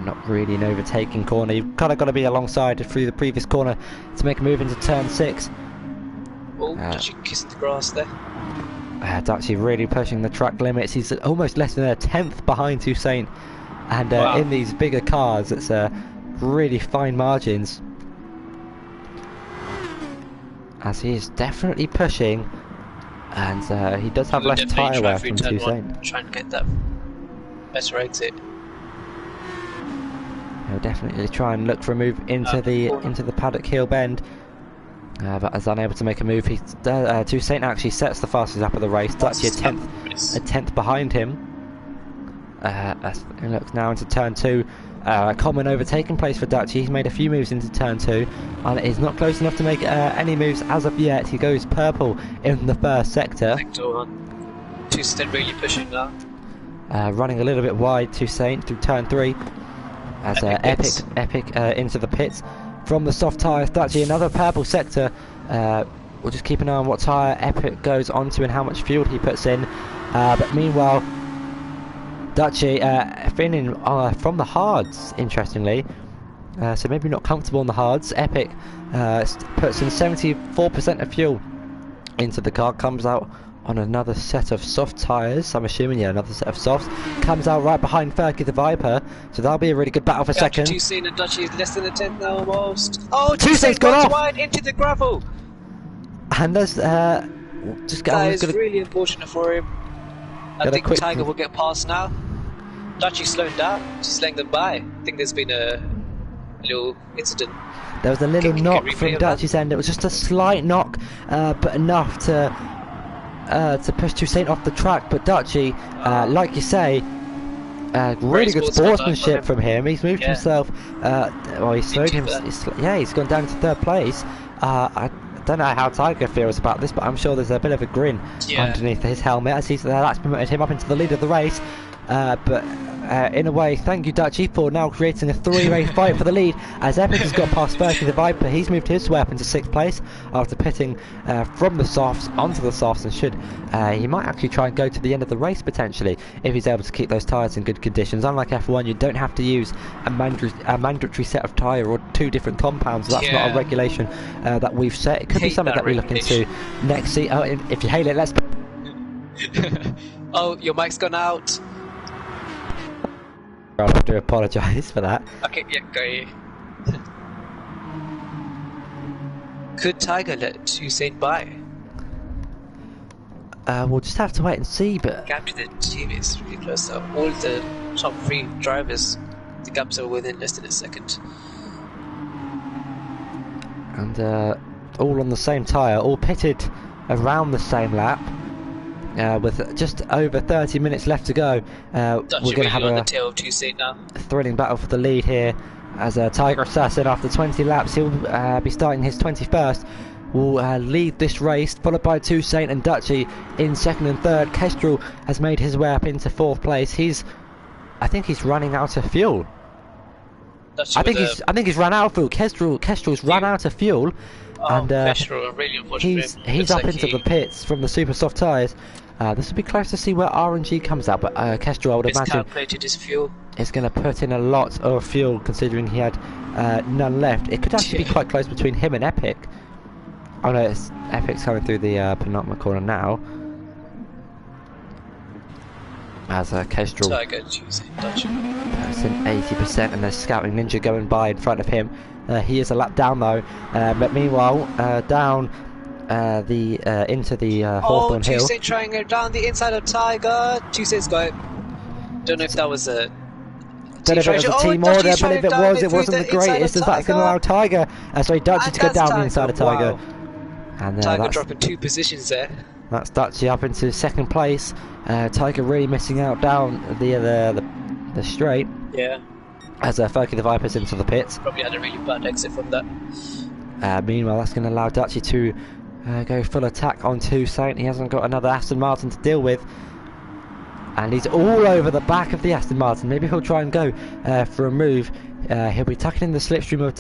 not really an overtaking corner. You've kind of got to be alongside through the previous corner to make a move into turn 6. Oh, Dutchy kissing the grass there. Dutchy really pushing the track limits. He's almost less than a tenth behind Toussaint, and in these bigger cars, it's really fine margins. As he is definitely pushing, and he does have less tyre wear from Toussaint. Try and get that better exit. He'll definitely try and look for a move into the paddock heel bend, but is unable to make a move. Toussaint actually sets the fastest lap of the race. Dutchy a tenth behind him. He looks now into turn 2. A common overtaking place for Dutchy. He's made a few moves into turn 2 and is not close enough to make any moves as of yet. He goes purple in the first sector. Toussaint really pushing now. Running a little bit wide, Toussaint through turn 3 as Epic into the pits from the soft tyres. Dutchy another purple sector. We'll just keep an eye on what tyre Epic goes onto and how much fuel he puts in. But meanwhile, Dutchy finning from the hards, interestingly. So maybe not comfortable on the hards. Epic puts in 74% of fuel into the car, comes out on another set of soft tyres. I'm assuming, yeah, another set of softs. Comes out right behind Fergie the Viper, so that'll be a really good battle for second. Toussaint and Dutchy is less than a tenth now almost. Oh, Toussaint's gone off wide into the gravel. And there's That is really unfortunate for him. I think Tiger will get past now. Dutchy slowing down, just letting them by. I think there's been a little incident. There was a little knock from Dutchy's end. It was just a slight knock, but enough to push Toussaint off the track. But Dutchy, like you say, really good sportsmanship from him. He's moved himself. Well, he's slowed him. He's gone down to third place. I don't know how Tiger feels about this, but I'm sure there's a bit of a grin underneath his helmet as that's promoted him up into the lead of the race. But in a way, thank you Dutchy for now creating a three-way fight for the lead, as Epic has got past Fergie the Viper. He's moved his way up into 6th place after pitting from the softs onto the softs, and he might actually try and go to the end of the race potentially if he's able to keep those tyres in good conditions. Unlike F1, you don't have to use a mandatory set of tyre or 2 different compounds. That's not a regulation that we've set. It could be something that we look into next season. Oh, if you hate it, let's Oh, your mic's gone out. I have to apologise for that. Okay, yeah, go. Could Tiger let Toussaint by? We'll just have to wait and see, but... Gap to the team is really close though. All the top 3 drivers, the gaps are within less than a second. And all on the same tyre, all pitted around the same lap. With just over 30 minutes left to go, we're going to have a thrilling battle for the lead here. As Tiger Assassin, after 20 laps, he'll be starting his 21st. Will lead this race, followed by Toussaint and Dutchy in 2nd and 3rd. Kestrel has made his way up into 4th place. I think he's running out of fuel. I think he's run out of fuel. Kestrel's run out of fuel. And really he's up into the pits from the super soft tyres. This will be close to see where RNG comes out, but Kestrel, I would imagine, his fuel. Is going to put in a lot of fuel considering he had none left. It could actually be quite close between him and Epic. Oh no, Epic's coming through the penultimate corner now. As Kestrel posting 80%, and there's Scouting Ninja going by in front of him. He is a lap down though, but meanwhile down into the Hawthorne Hill. Toussaint trying to go down the inside of Tiger. Toussaint's got it. Don't know if that was a... Don't know if it was a team order, but if it wasn't the greatest, as that's going to allow Tiger, sorry, Dutchy to go down the inside of Tiger. Wow. And Tiger dropping 2 positions there. That's Dutchy up into 2nd place. Tiger really missing out down the straight. Yeah. As Fergie the Viper's into the pits. Probably had a really bad exit from that. Meanwhile, that's going to allow Dutchy to go full attack on Toussaint. He hasn't got another Aston Martin to deal with. And he's all over the back of the Aston Martin. Maybe he'll try and go for a move. He'll be tucking in the slipstream of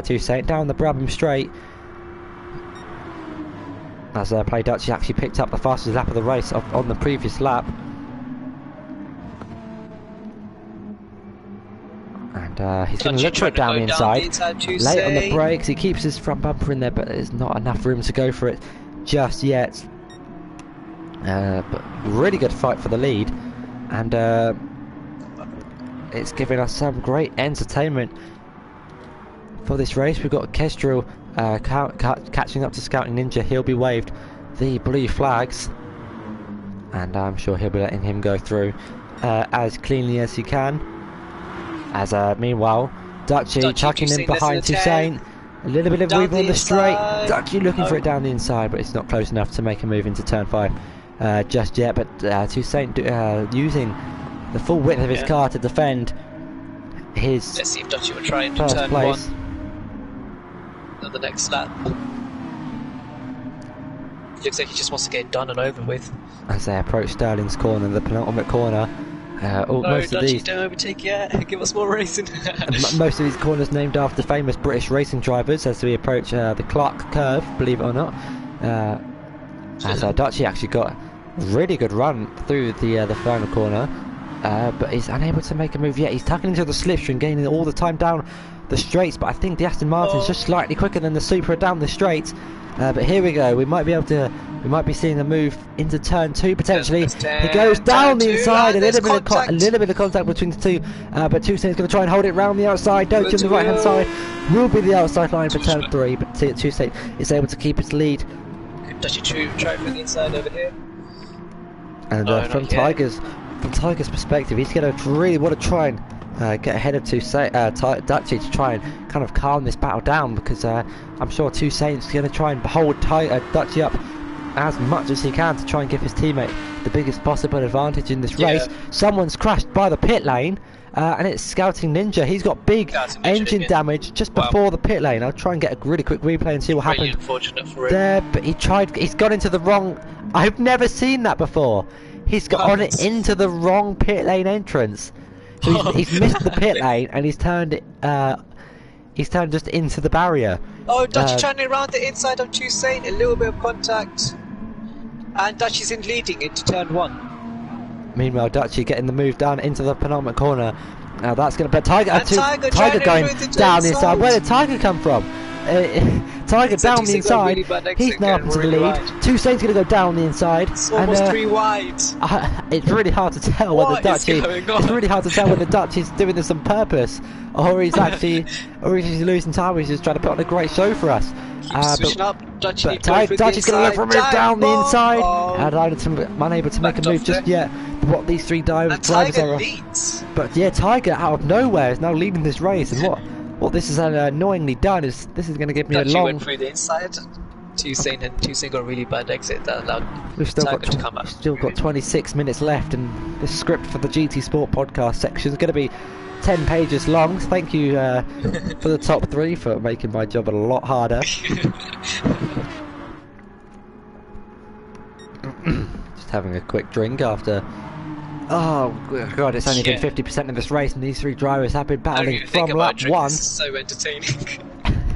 Toussaint down the Brabham straight. As Play Dutchy actually picked up the fastest lap of the race on the previous lap. And he's going to look for it down the inside. Late on the brakes, he keeps his front bumper in there, but there's not enough room to go for it just yet. But really good fight for the lead, and it's giving us some great entertainment for this race. We've got Kestrel catching up to Scouting Ninja. He'll be waved the blue flags, and I'm sure he'll be letting him go through as cleanly as he can. As meanwhile, Dutchy tucking in behind Toussaint. A little bit of weaving on the straight. Dutchy looking for it down the inside, but it's not close enough to make a move into turn 5 just yet. But Toussaint using the full width of his car to defend his Let's see if Dutchy will try into first turn place. 1 on the next lap. Looks like he just wants to get it done and over with. As they approach Sterling's corner, the penultimate corner. Most of these, don't overtake yet. Give us more racing. most of these corners named after famous British racing drivers as we approach the Clark Curve, believe it or not. As Dutchy actually got a really good run through the final corner, but he's unable to make a move yet. He's tucking into the slipstream, gaining all the time down the straights, but I think the Aston Martin's just slightly quicker than the Supra down the straights. But here we go, we might be able to We might be seeing a move into turn 2 potentially. He goes Turn down the two, inside, a and little there's bit of contact between the two. But Toussaint's going to try and hold it round the outside. Doji on the right hand side will be the outside line for turn 3, but Toussaint is able to keep its lead. Dutchy try from the inside over here. And from Tiger's perspective, he's going to really want to try and get ahead of Dutchy to try and kind of calm this battle down, because I'm sure Toussaint's going to try and hold Dutchy up as much as he can to try and give his teammate the biggest possible advantage in this race. Someone's crashed by the pit lane, and it's Scouting Ninja. He's got big engine damage just before the pit lane. I'll try and get a really quick replay and see what happened unfortunate for him. there, but he's got into the wrong... I've never seen that before. He's got on it into the wrong pit lane entrance. So he's missed the pit lane, and he's turned just into the barrier. Oh, Dutchy trying around the inside of Toussaint, a little bit of contact, and Dutchy's in leading into turn 1. Meanwhile, Dutchy getting the move down into the penultimate corner. Now that's going to be Tiger going down the inside. Where did Tiger come from? Tiger down the inside. He's now up into the lead. Toussaint's going to go down the inside. It's almost 3 wide. It's really hard to tell whether Dutchy. It's really hard to tell whether Dutchy's doing this on purpose, or he's actually, losing time. He's just trying to put on a great show for us. Switching up. Dutchy's going to look for a move down the inside. And unable to make a move just yet. What these three drivers are. But yeah, Tiger out of nowhere is now leading this race, and what this has annoyingly done is this is going to give me a long... went through the inside. Toussaint got a really bad exit that allowed Tiger to come up. Still got 26 minutes left, and the script for the GT Sport podcast section is going to be 10 pages long. Thank you for the top 3 for making my job a lot harder. Just having a quick drink after... Oh god, it's only been 50% of this race, and these 3 drivers have been battling from lap 1. This is so entertaining.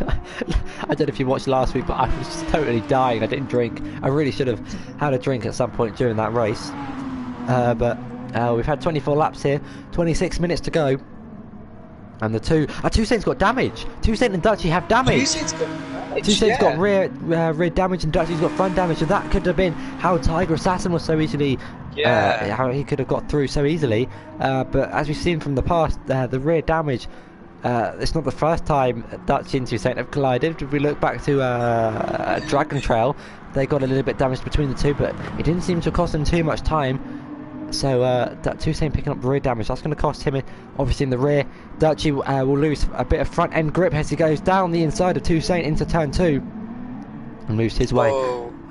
I don't know if you watched last week, but I was just totally dying. I didn't drink. I really should have had a drink at some point during that race. But we've had 24 laps here, 26 minutes to go. And the Toussaint's got damage. Toussaint and Dutchy have damage. Toussaint's got rear damage, and Dutchy's got front damage, and that could have been how Tiger Assassin was so easily... how he could have got through so easily. But as we've seen from the past, the rear damage, it's not the first time Dutchy and Toussaint have collided. If we look back to Dragon Trail, they got a little bit damaged between the two, but it didn't seem to cost them too much time. So that Toussaint picking up rear damage, that's going to cost him obviously in the rear. Dutchy will lose a bit of front end grip as he goes down the inside of Toussaint into turn 2 and moves his way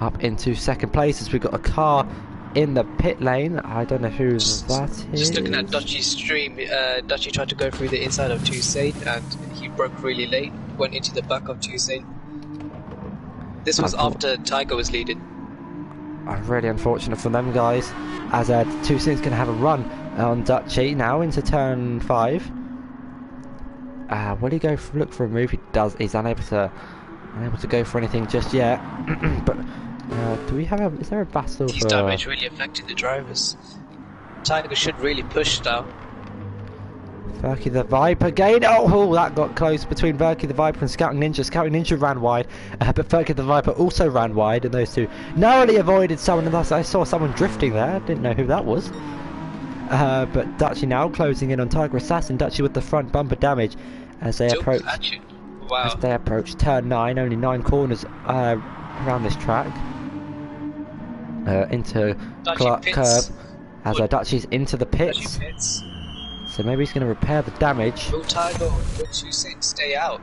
up into second place as we've got a car in the pit lane. I don't know who that is. Just looking at Dutchy's stream, Dutchy tried to go through the inside of Toussaint, and he broke really late, went into the back of Toussaint. This was after Tiger was leading. Really unfortunate for them guys, as Toussaint's going to have a run on Dutchy now into turn 5. Will he go look for a move? He does. He's unable to go for anything just yet. But do we have is there a battle? These damage really affected the drivers. Tiger should really push now. Verky the Viper again. Oh, that got close between Verky the Viper and Scouting Ninja. Scouting Ninja ran wide, but Verky the Viper also ran wide, and those two narrowly avoided someone. And thus I saw someone drifting there. I didn't know who that was. But Dutchy now closing in on Tiger Assassin. Dutchy with the front bumper damage as they approach. Wow. As they approach turn 9, only 9 corners around this track. Into Clark Curve as Dutchy's into the pits. So maybe he's going to repair the damage. Will Tiger or will Toussaint stay out?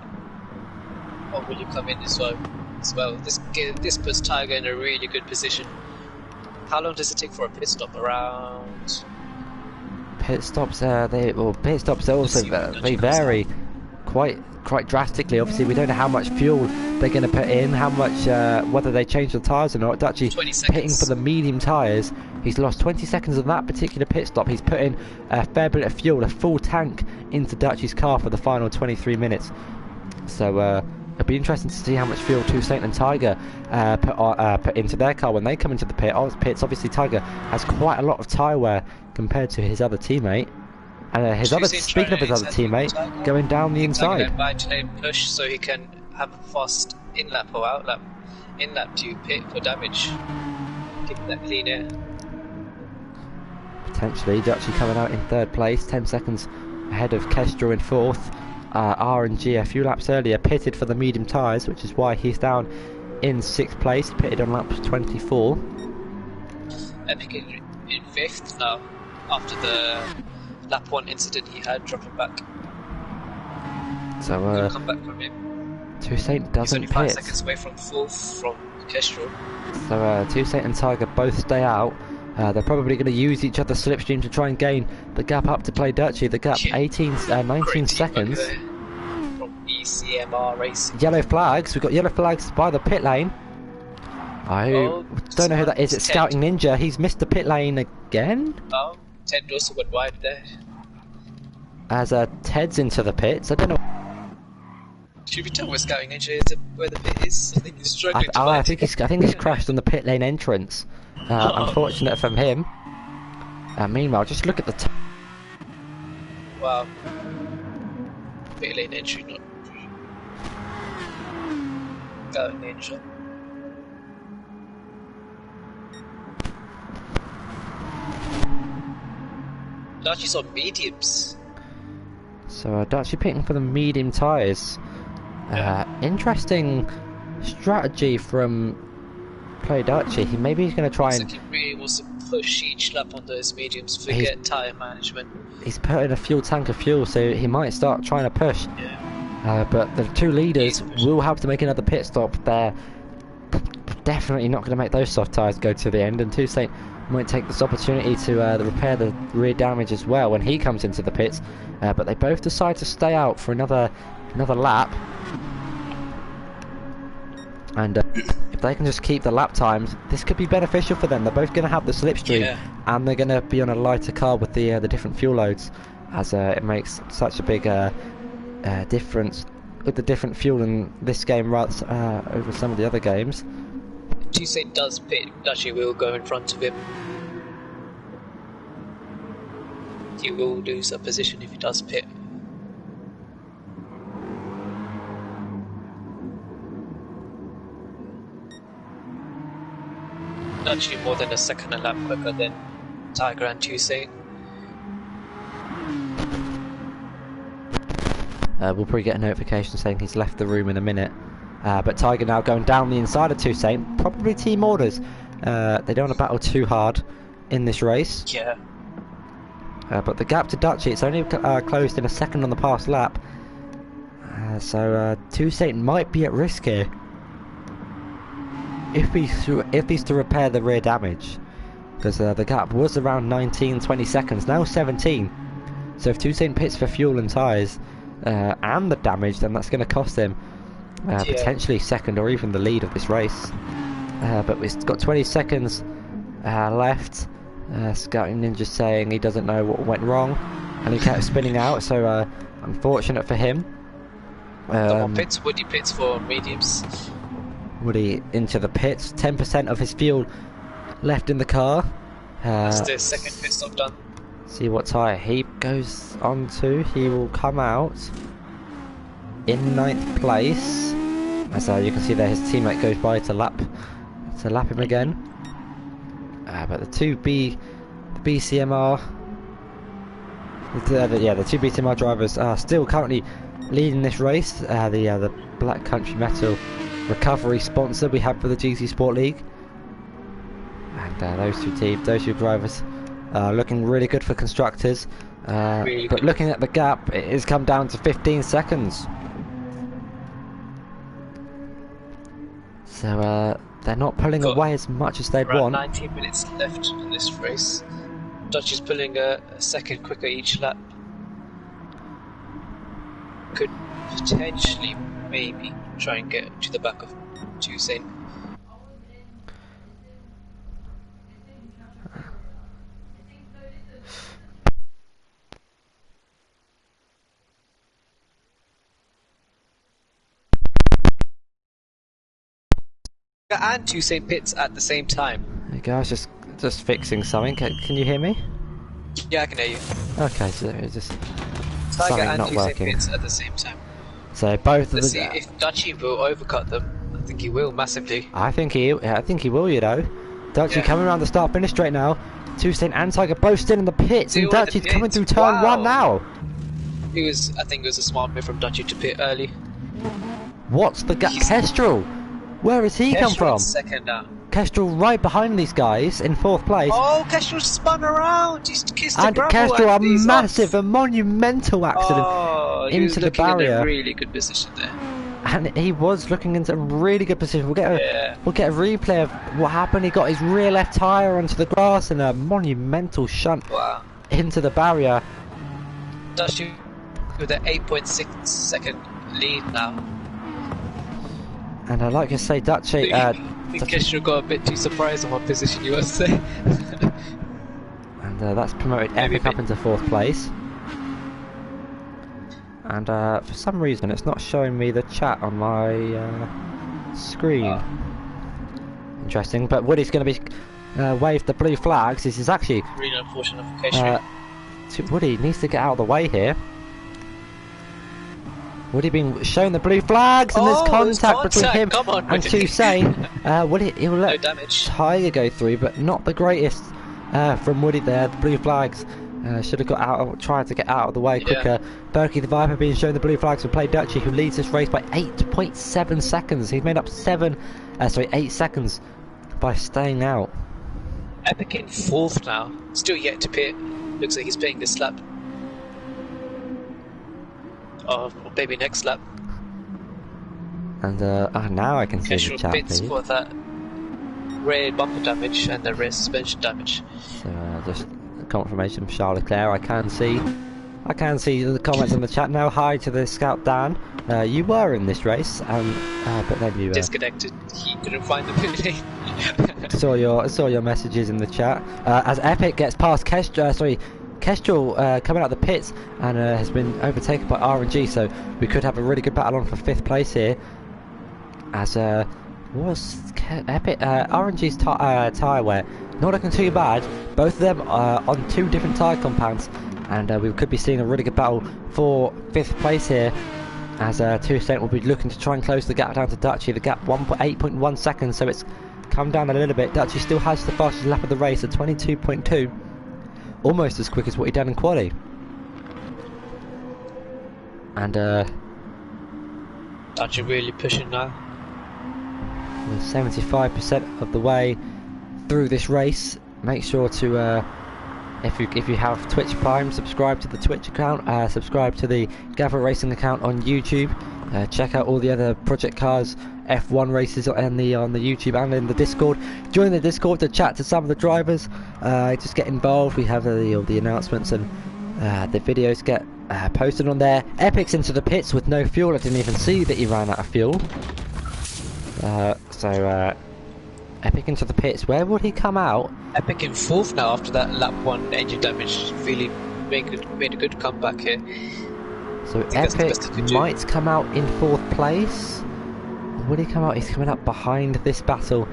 Or will you come in as well? This puts Tiger in a really good position. How long does it take for a pit stop? Around... Pit stops, pit stops also they vary quite drastically. Obviously, we don't know how much fuel they're going to put in, how much, whether they change the tyres or not. Dutchy pitting for the medium tyres. He's lost 20 seconds on that particular pit stop. He's put in a fair bit of fuel, a full tank into Dutchy's car for the final 23 minutes. So it'll be interesting to see how much fuel Toussaint and Tiger put into their car when they come into the pits. Obviously, Tiger has quite a lot of tyre wear compared to his other teammate. And speaking of his other teammate, going down the inside. Tiger push so he can have a fast in-lap or out-lap. in lap to pit for damage. Give that clean air. Potentially, Dutchy coming out in 3rd place, 10 seconds ahead of Kestrel in 4th. R&G a few laps earlier pitted for the medium tyres, which is why he's down in 6th place, pitted on lap 24. Epic in 5th now, after the lap 1 incident he had, dropping back. So, Good comeback from him. Toussaint doesn't He's only 5 pit. seconds away from 4th from Kestrel. So Toussaint and Tiger both stay out. They're probably going to use each other's slipstream to try and gain the gap up to play Dutchy. The gap 19 seconds. From BCMR Racing. Yellow flags. We've got yellow flags by the pit lane. I don't know who that is. It's Scouting Ninja. He's missed the pit lane again. Oh, Ted also went wide there. As Ted's into the pits. I don't know. Should we tell where Scouting Ninja is, where the pit is? I think he's struggling to find I think he's crashed on the pit lane entrance. Unfortunate from him. Meanwhile, just look at the wow. Pit lane entry, not Scouting Ninja. Dutchy's on mediums. So Dutchy pitting for the medium tyres. Interesting strategy from Play Dutchy. Maybe he's going to try and... He really wants to push each lap on those mediums, forget tyre management. He's put in a fuel tank of fuel, so he might start trying to push. Yeah. But the two leaders will have to make another pit stop. They're definitely not going to make those soft tyres go to the end, and Toussaint might take this opportunity to repair the rear damage as well when he comes into the pits. But they both decide to stay out for another lap. And if they can just keep the lap times, this could be beneficial for them. They're both going to have the slipstream, and they're going to be on a lighter car with the different fuel loads, as it makes such a big difference with the different fuel in this game over some of the other games. If Toussaint does pit, Dutchy will go in front of him. He will lose a position if he does pit. Dutchy more than a second a lap quicker than Tiger and Toussaint. We'll probably get a notification saying he's left the room in a minute. But Tiger now going down the inside of Toussaint. Probably team orders. They don't want to battle too hard in this race. Yeah. But the gap to Dutchy, it's only closed in a second on the past lap. So Toussaint might be at risk here. If he's to repair the rear damage. Because the gap was around 19-20 seconds, now 17. So if Toussaint pits for fuel and tyres and the damage, then that's going to cost him potentially second or even the lead of this race. But we've got 20 seconds left. Scouting Ninja saying he doesn't know what went wrong, and he kept spinning out, so unfortunate for him. Woody pits for mediums. Woody into the pits, 10% of his fuel left in the car. That's the second pit stop done. See what tyre he goes on to. He will come out in 9th place. As you can see there, his teammate goes by to lap him again. But the two BCMR drivers are still currently leading this race. The Black Country Metal Racovery sponsor we have for the GT Sport League, and those two drivers are looking really good for constructors. But looking at the gap, it has come down to 15 seconds. So they're not pulling away as much as they'd want. 19 minutes left in this race. Dutch is pulling a second quicker each lap. Could potentially, maybe, try and get to the back of Toussaint. And Toussaint pits at the same time. There you go, I was just fixing something. Can you hear me? Yeah, I can hear you. Okay, so it's just Tiger something and not Toussaint working. pits at the same time. So both of Let's see if Dutchy will overcut them. I think he will massively. I think he will, you know. Dutchy coming around the start finish straight now. Tuesday and Tiger both still in the pits, and Dutchy's coming through turn one now. I think it was a smart move from Dutchy to pit early. What's the gap? Kestrel! Where has he come from? Second now. Kestrel right behind these guys in 4th place. Oh, Kestrel spun around. He's kissed the And gravel. Kestrel, a massive, a monumental accident into the barrier. In a really good position there. And he was looking into a really good position. We'll get a replay of what happened. He got his rear left tyre onto the grass and a monumental shunt into the barrier. Dutchy with an 8.6 second lead now. And I'd like to say, Dutchy... I think Kestrel got a bit too surprised on what position he was there. And that's promoted Epic up into 4th place. And for some reason it's not showing me the chat on my screen. Interesting, but Woody's going to be waved the blue flags. This is actually... really unfortunate for Kestrel. Woody needs to get out of the way here. Woody being shown the blue flags, and there's contact between him and Toussaint. Woody, he'll let Tiger go through, but not the greatest from Woody there. The blue flags should have got out, tried to get out of the way quicker. Berkey the Viper being shown the blue flags for Play Dutchy, who leads this race by 8.7 seconds. He's made up 8 seconds by staying out. Epic in 4th now, still yet to pit. Looks like he's pitting this lap. Or maybe next lap. And now I can see the chat pits for that rear bumper damage and the rear suspension damage. So just confirmation from Charles Leclerc. I can see the comments in the chat now. Hi to the Scout Dan. You were in this race, but then you disconnected. He couldn't find the pit lane. saw your messages in the chat. As Epic gets past Kestrel coming out of the pits and has been overtaken by RNG, so we could have a really good battle on for 5th place here. As Epic RNG's tyre wear not looking too bad. Both of them are on 2 different tyre compounds, and we could be seeing a really good battle for 5th place here. As Toussaint will be looking to try and close the gap down to Dutchy. The gap 8.1 seconds, so it's come down a little bit. Dutchy still has the fastest lap of the race at 22.2. Almost as quick as what he done in quali. And Dutchy really pushing now. We're 75% of the way through this race. Make sure to if you have Twitch Prime, subscribe to the Twitch account, subscribe to the Gavra Racing account on YouTube. Check out all the other Project Cars F1 races on the YouTube and in the Discord. Join the Discord to chat to some of the drivers. Just get involved. We have the announcements, and the videos get posted on there. Epic's into the pits with no fuel. I didn't even see that he ran out of fuel. Epic into the pits. Where would he come out? Epic in 4th now after that lap 1 engine damage. Really made a good comeback here. So Epic might come out in 4th place. Would he come out? He's coming up behind this battle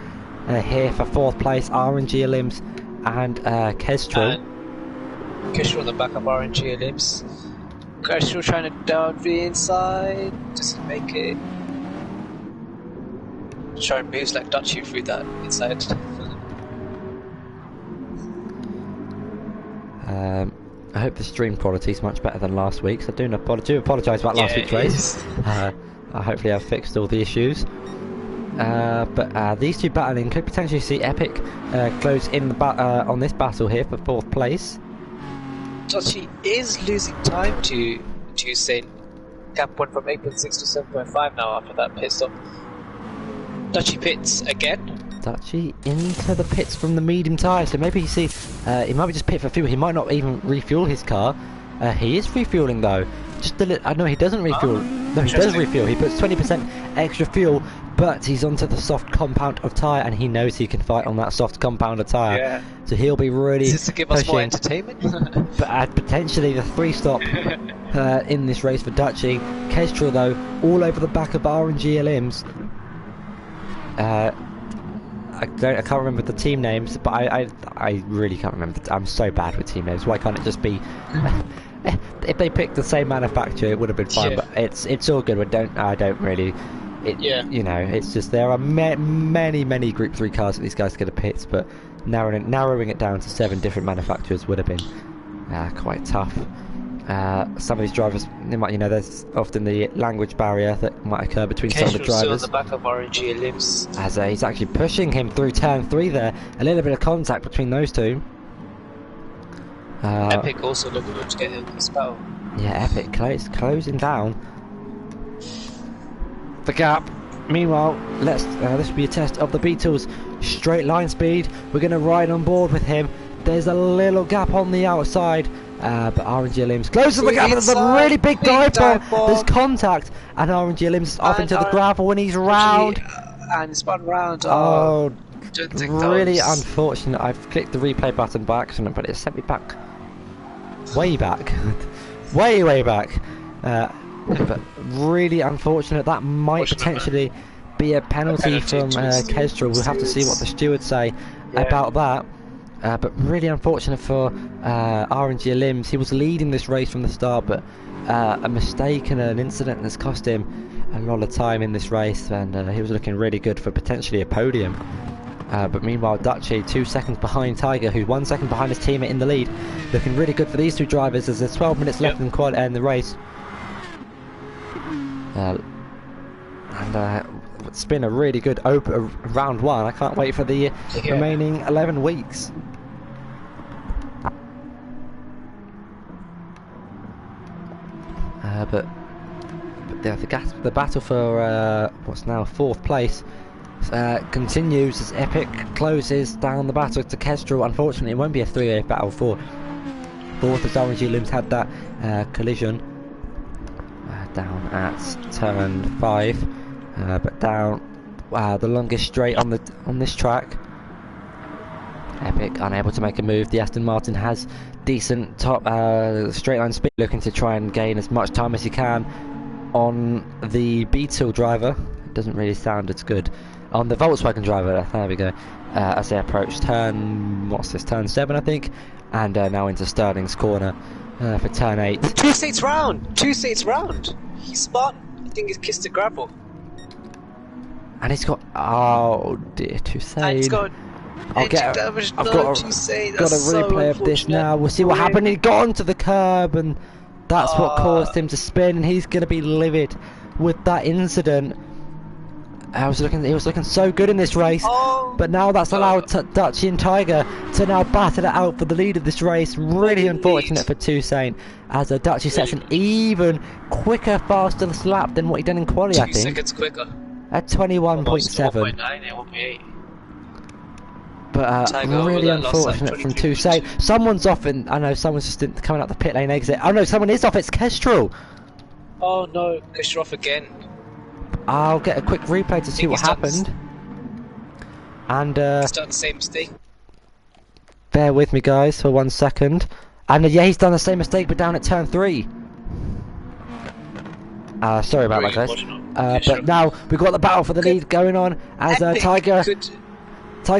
here for 4th place. RNG Elims and Kestrel. Kestrel on the back of RNG Elims. Kestrel trying to down the inside. Doesn't make it. Trying moves like Dutchy through that inside. I hope the stream quality is much better than last week's. I do apologise about last week's race. Hopefully I've fixed all the issues. But these two battling could potentially see Epic close in the on this battle here for 4th place. Dutchy is losing time to Toussaint. Gap went from 8.6 to 7.5 now after that pit stop. Dutchy pits again. Dutchy into the pits from the medium tyre, so maybe he might be just pit for fuel. He might not even refuel his car. He is refueling though. Just a little. No, he doesn't refuel. No, he does refuel. He puts 20% extra fuel, but he's onto the soft compound of tyre, and he knows he can fight on that soft compound of tyre. Yeah. So he'll be really. Is this to give us more entertainment? But potentially the 3-stop in this race for Dutchy. Kestrel though, all over the back of RNG LMs. I can't remember the team names, but I really can't remember. I'm so bad with team names. Why can't it just be? If they picked the same manufacturer, it would have been fine. Yeah. But it's all good. I don't really You know, it's just there are many Group 3 cars that these guys could have picked, but narrowing it down to 7 different manufacturers would have been quite tough. Some of these drivers, they might, you know, there's often the language barrier that might occur between some of the drivers. Still on the back of RNG lives. As he's actually pushing him through turn 3 there, a little bit of contact between those two. Epic also looking good to get in this battle. Yeah, Epic closing down the gap. Meanwhile, this will be a test of the Beetles' straight line speed. We're going to ride on board with him. There's a little gap on the outside, but RNG Limbs closes the gap. There's a really big dive bomb. There's contact, and RNG Limbs off into the gravel when he's round. And spun round. Oh, really unfortunate. I've clicked the replay button by accident, but it sent me back, way back, way back. But really unfortunate. That might potentially be a penalty from Kestrel. We'll have to see what the stewards say about that. But really unfortunate for RNG Limbs. He was leading this race from the start, but a mistake and an incident has cost him a lot of time in this race, and he was looking really good for potentially a podium. But meanwhile, Dutchy 2 seconds behind Tiger, who's 1 second behind his teammate in the lead. Looking really good for these two drivers as there's 12 minutes left in the race. It's been a really good round 1. I can't wait for the remaining 11 weeks. But the battle for what's now 4th place continues as Epic closes down the battle to Kestrel. Unfortunately, it won't be a 3-way battle for 4th as RNG Limbs had that collision down at turn 5, but down the longest straight on this track. Epic unable to make a move. The Aston Martin has decent top straight line speed, looking to try and gain as much time as he can on the Beetle driver. It doesn't really sound as good on the Volkswagen driver. There we go. As they approach turn 7, I think, and now into Sterling's corner for turn 8. 2 seats round. He's smart. I think he's kissed the gravel. And he's got, oh dear, Toussaint. He's got I've got a replay of this now. We'll see what happened. He got onto the curb, and that's what caused him to spin. And he's going to be livid with that incident. He was looking so good in this race, but now that's allowed Dutchy and Tiger to now battle it out for the lead of this race. Really unfortunate for Toussaint, as Dutchy sets an even quicker, faster lap than what he done in quali. I think 2 seconds quicker at 21.7. 1.9. But really unfortunate from Toussaint. Someone's off, and I know someone's just coming out the pit lane exit. Oh no, someone is off. It's Kestrel. Oh no, Kestrel off again. I'll get a quick replay to see what happened. And he's done the same mistake. Bear with me, guys, for 1 second. And yeah, he's done the same mistake, but down at turn 3. Sorry about that, guys. But now we've got the battle for the lead going on as Tiger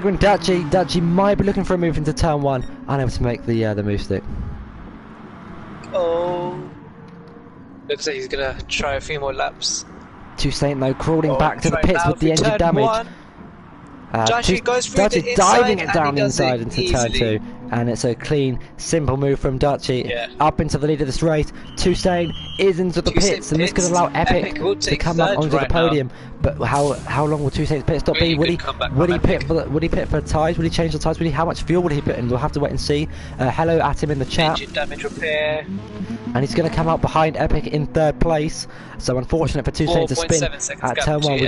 and Dutchy might be looking for a move into turn 1, unable to make the move stick. Oh, looks like he's gonna try a few more laps. Toussaint though crawling back to the pits with the engine damage. Dutchy goes through Dutchy the diving inside it down and he does inside it into easily. turn 2, and it's a clean, simple move from Dutchy up into the lead of this race. Toussaint is into the pits, and this could allow Epic to come up onto the podium. But how long will Toussaint's pit stop be? Would he pit for tyres? Would he change the tyres? How much fuel would he put in? We'll have to wait and see. Hello at him in the chat. Engine damage repair. And he's going to come out behind Epic in 3rd place. So unfortunate for Toussaint to spin at turn 1.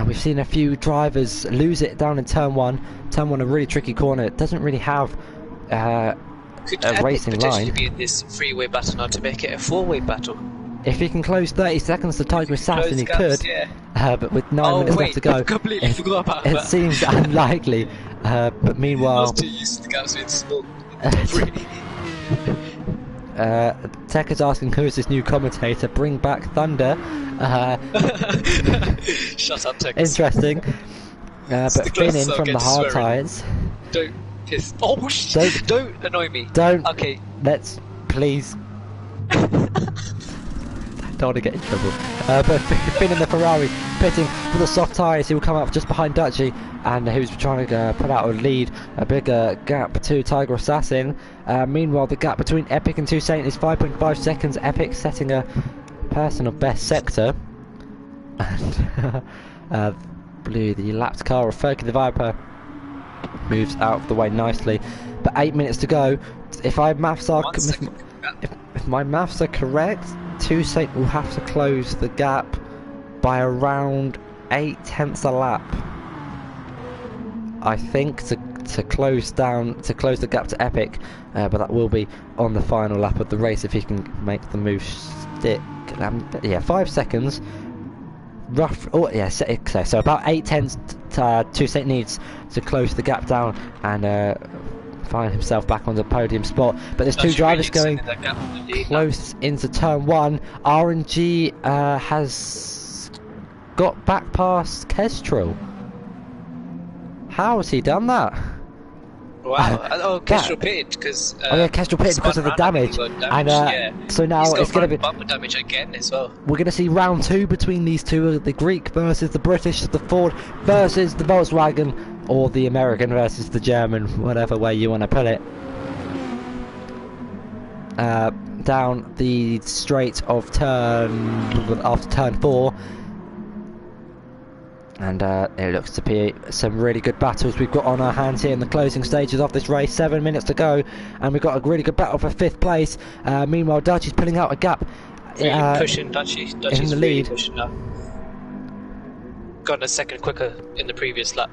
We've seen a few drivers lose it down in turn 1. Turn 1, a really tricky corner. It doesn't really have a racing line. Could be in this 3-way battle now to make it a 4-way battle. If he can close 30 seconds to Tiger Assassin, he could. But with 9 minutes left to go, I completely forgot about that. It seems unlikely. But meanwhile, I was too used to the gaps being small. Tech is asking who is this new commentator. Bring back Thunder. Shut up, Tech. Interesting. But Finn in from the hard tyres. Don't piss. Oh shit! Don't annoy me. Don't. Okay. Let's please. don't want to get in trouble. But Finn in the Ferrari, pitting for the soft tyres. He will come up just behind Dutchy, and he was trying to put out a lead, a bigger gap to Tiger Assassin. Meanwhile, the gap between Epic and Toussaint is 5.5 seconds. Epic setting a personal best sector. And Blue, the lapped car of Fergie the Viper, moves out of the way nicely. But 8 minutes to go. If my maths are correct, Toussaint will have to close the gap by around 0.8 a lap, I think, to close the gap to Epic. But that will be on the final lap of the race if he can make the move stick. Yeah, 5 seconds. Rough. Oh yeah, so about 0.8 Toussaint needs to close the gap down and find himself back on the podium spot. But there's two drivers going close into turn 1. RNG has got back past Kestrel. How has he done that? Wow! Kestrel pitted because. Kestrel pitted because of the damage, and so now it's going to be bumper damage again as well. We're going to see round 2 between these two: the Greek versus the British, the Ford versus the Volkswagen, or the American versus the German, whatever way you want to put it. Down the straight of after turn 4. And it looks to be some really good battles we've got on our hands here in the closing stages of this race. 7 minutes to go, and we've got a really good battle for 5th place. Meanwhile, Dutchy's pulling out a gap. Really pushing Dutchy's in the really lead. Pushing now. Got a second quicker in the previous lap.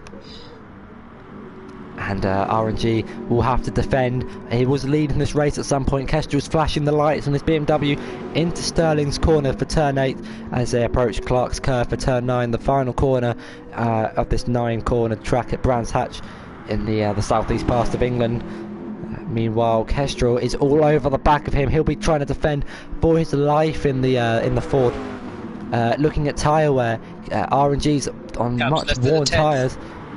And RNG will have to defend. He was leading this race at some point. Kestrel's flashing the lights on his BMW into Sterling's corner for turn 8 as they approach Clark's curve for turn 9, the final corner of this 9-corner track at Brans Hatch in the southeast part of England. Meanwhile, Kestrel is all over the back of him. He'll be trying to defend for his life in the Ford. Looking at tyre wear, RNG's on much worn tyres.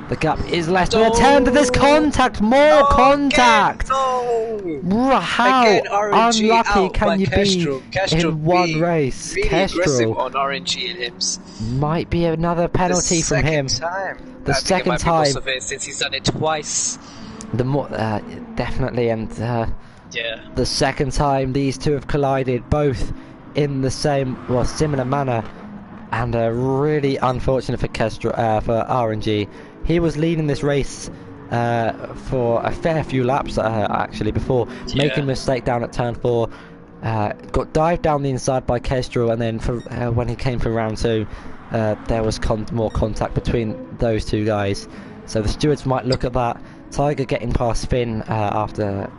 The gap is less than a tenth. There's contact, more contact. How unlucky can you be in one race? Really Kestrel aggressive on RNG and Hims. Might be another penalty from him. The second time, since he's done it twice. The more definitely, and yeah, the second time these two have collided, both in the similar manner, and really unfortunate for Kestrel, for RNG. He was leading this race for a fair few laps actually before making a mistake down at turn 4. Got dived down the inside by Kestrel, and then when he came for round 2, there was more contact between those two guys. So the stewards might look at that. Tiger getting past Finn after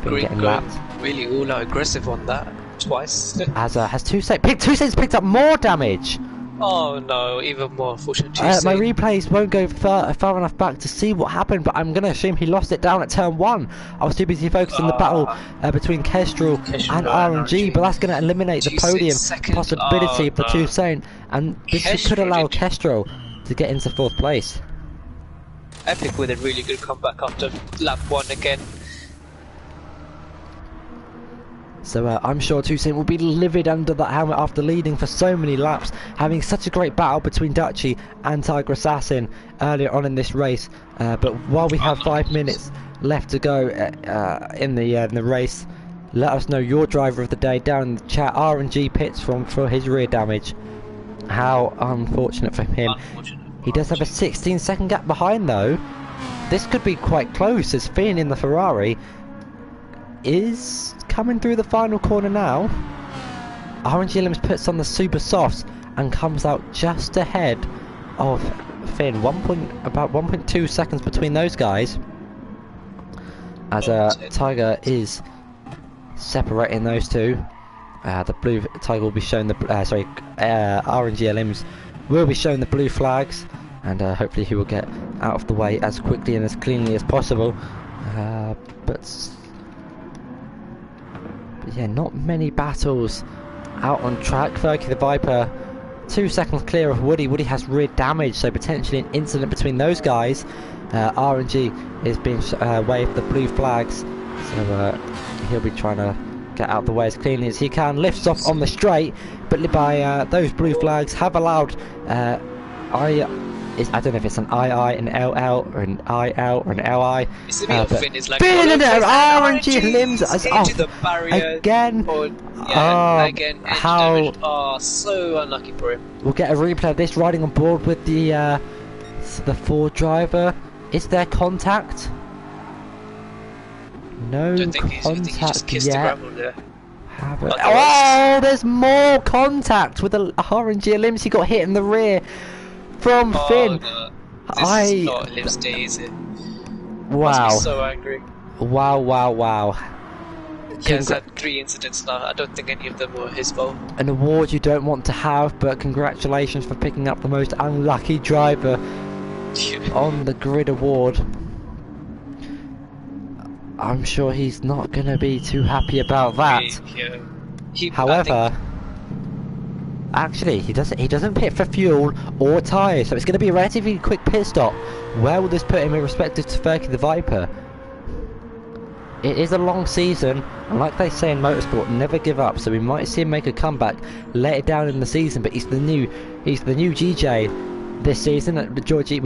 Finn getting lapped. Really all out aggressive on that twice. Has Toussaint's picked up more damage. Oh no, even more unfortunate. My replays won't go far enough back to see what happened, but I'm going to assume he lost it down at turn 1. I was too busy focused on the battle between Kestrel and RNG, but that's going to eliminate the podium possibility for Toussaint, and this could allow Kestrel to get into 4th place. Epic with a really good comeback after lap 1 again. So I'm sure Toussaint will be livid under that helmet after leading for so many laps, having such a great battle between Dutchy and Tiger Assassin earlier on in this race. But while we have 5 minutes left to go in the race, let us know your driver of the day down in the chat. RNG pits for his rear damage. How unfortunate for him. He does have a 16-second gap behind though. This could be quite close as Finn in the Ferrari is coming through the final corner now. RNG Limbs puts on the super softs and comes out just ahead of Finn. About 1.2 seconds between those guys, as Tiger is separating those two. The blue Tiger will be shown the RNG Limbs will be shown the blue flags, and hopefully he will get out of the way as quickly and as cleanly as possible. But yeah, not many battles out on track. Fergie the Viper 2 seconds clear of Woody. Woody has rear damage, so potentially an incident between those guys. RNG is being waved the blue flags, so he'll be trying to get out the way as cleanly as he can. Lifts off on the straight, but by those blue flags have allowed I don't know if it's an II, an LL, or an IL, or an LI. But Finn is like Finn and RNG limbs us off the barrier again. Again. How? Oh, so unlucky for him. We'll get a replay of this riding on board with the Ford driver. Is there contact? No contact yet. Oh, there's more contact with the RNG limbs. He got hit in the rear from Finn. No. This is not Limbs Day, is it? Wow. Must be so angry. Wow. He has had 3 incidents now. I don't think any of them were his fault. An award you don't want to have, but congratulations for picking up the most unlucky driver on the grid award. I'm sure he's not going to be too happy about that. However, actually, he doesn't pit for fuel or tyres, so it's going to be a relatively quick pit stop. Where will this put him in respect to Tversky the Viper? It is a long season, and like they say in motorsport, never give up. So we might see him make a comeback later down in the season. But he's the new GJ this season. We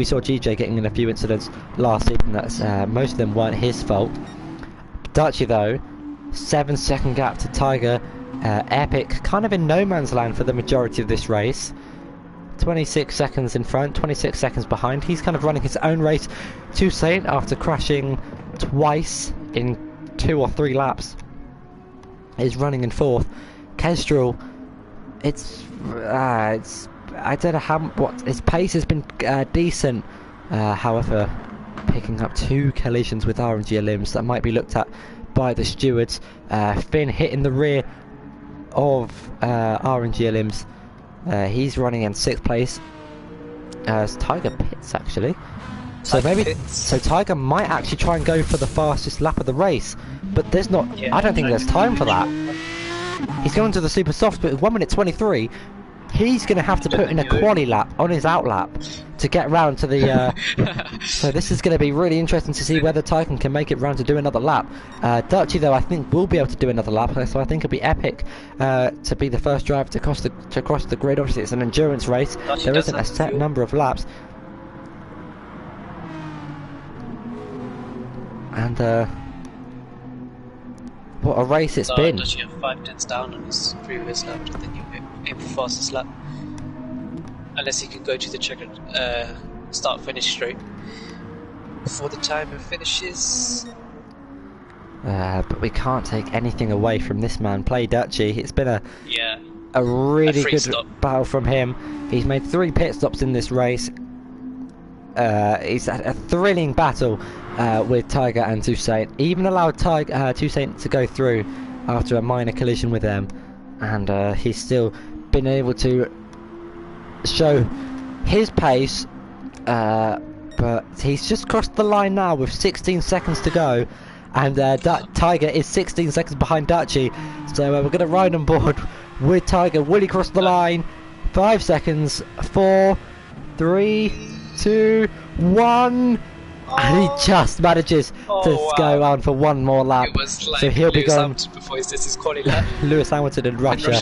saw GJ getting in a few incidents last season. That's most of them weren't his fault. Dutchy though, 7-second gap to Tiger. Epic, kind of in no man's land for the majority of this race. 26 seconds in front, 26 seconds behind. He's kind of running his own race. Toussaint, after crashing twice in 2 or 3 laps, is running in 4th. Kestrel, it's I don't know what his pace has been decent. However, picking up 2 collisions with RNG limbs that might be looked at by the stewards. Finn hitting the rear of RNG limbs. He's running in 6th place. Tiger pits actually. So Tiger might actually try and go for the fastest lap of the race, but there's not. I don't think there's time for that. He's going to the super soft, but 1 minute 23. He's going to have to put in a quali lap on his out lap to get round to the. So this is going to be really interesting to see whether Tiger can make it round to do another lap. Dutchy though, I think will be able to do another lap, so I think it'll be epic to be the first driver to cross the grid. Obviously, it's an endurance race. There isn't a set number of laps. And what a race it's been. Dutchy have 5 tenths down on his previous lap. I think he'll aim for fastest lap. Unless he can go to the checkered start-finish straight before the timer finishes. But we can't take anything away from this man. Play Dutchy. It's been a really good battle from him. He's made 3 pit stops in this race. It's a thrilling battle with Tiger and Toussaint. Even allowed Toussaint to go through after a minor collision with them, and he's still been able to show his pace. But he's just crossed the line now with 16 seconds to go, and Tiger is 16 seconds behind Dutchy. So we're going to ride on board with Tiger. Will he cross the line? 5 seconds. 4, 3, 2, 1, and he just manages to go on for 1 more lap. It was like so he'll be going before he does his quali lap. Lewis Hamilton in Russia.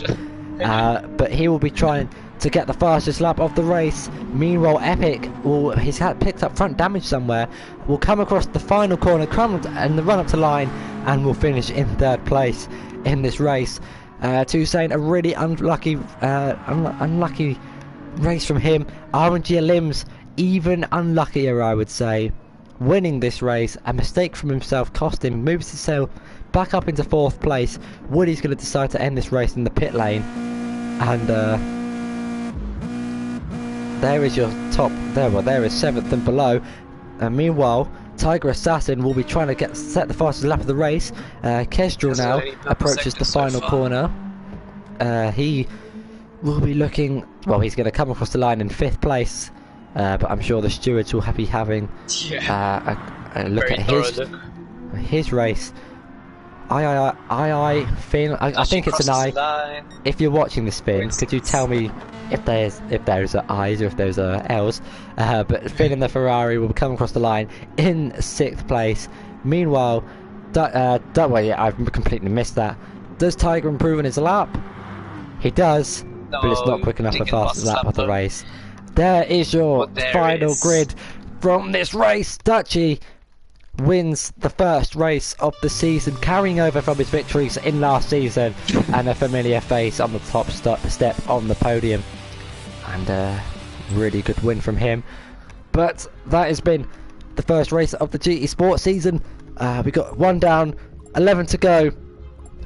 But he will be trying to get the fastest lap of the race. Meanwhile, Epic, he's picked up front damage somewhere, will come across the final corner, and the run up to line, and will finish in 3rd place in this race. Toussaint, a really unlucky race from him. RNG limbs, even unluckier, I would say. Winning this race, a mistake from himself cost him, moves himself back up into 4th place. Woody's going to decide to end this race in the pit lane, and there is your top. There is 7th and below. Meanwhile, Tiger Assassin will be trying to set the fastest lap of the race. Kestrel now approaches the final corner. He will be looking. Well, he's going to come across the line in 5th place. But I'm sure the stewards will be having a look at his race. Finn. I think it's an I. If you're watching this, Finn, could you tell me if there's I's or if there's L's? But Finn in the Ferrari will come across the line in 6th place. Meanwhile, I've completely missed that. Does Tiger improve on his lap? He does, but it's not quick enough for the fastest lap of the race. There is your final grid from this race. Dutchy wins the first race of the season, carrying over from his victories in last season, and a familiar face on the top step on the podium. And a really good win from him. But that has been the first race of the GT Sport season. We got 1 down, 11 to go,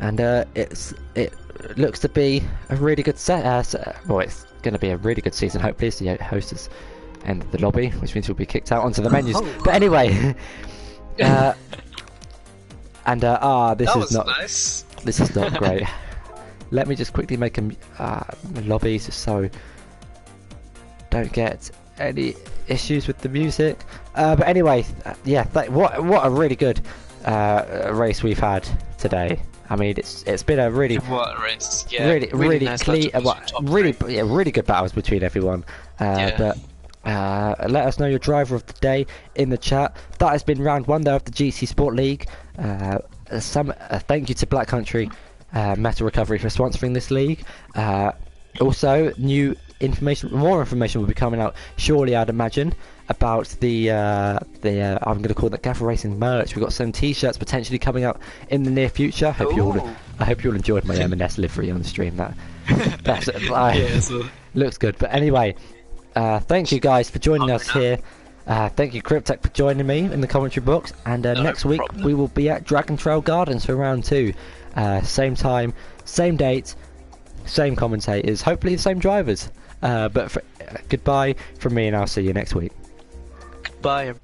and it looks to be a really good set. Well, it's going to be a really good season. Hopefully, as the host has ended the lobby, which means we'll be kicked out onto the menus. But anyway, this is not nice. This is not great. Let me just quickly make lobbies just so don't get any issues with the music. But anyway, yeah, what a really good race we've had today. I mean, it's been a really what a race. Yeah, really nice clean, really good battles between everyone. But let us know your driver of the day in the chat. That has been round 1 though of the GT Sport League. Thank you to Black Country Metal Recovery for sponsoring this league. Also, more information will be coming out shortly, I'd imagine, about the I'm going to call that Gavra Racing merch. We've got some t-shirts potentially coming out in the near future. I hope you all enjoyed my M&S livery on the stream. Looks good. But anyway, thank you guys for joining us here. Thank you Cryptech for joining me in the commentary box, and next week we will be at Dragon Trail Gardens for round 2. Same time, same date, same commentators, hopefully the same drivers. But goodbye from me, and I'll see you next week. Goodbye.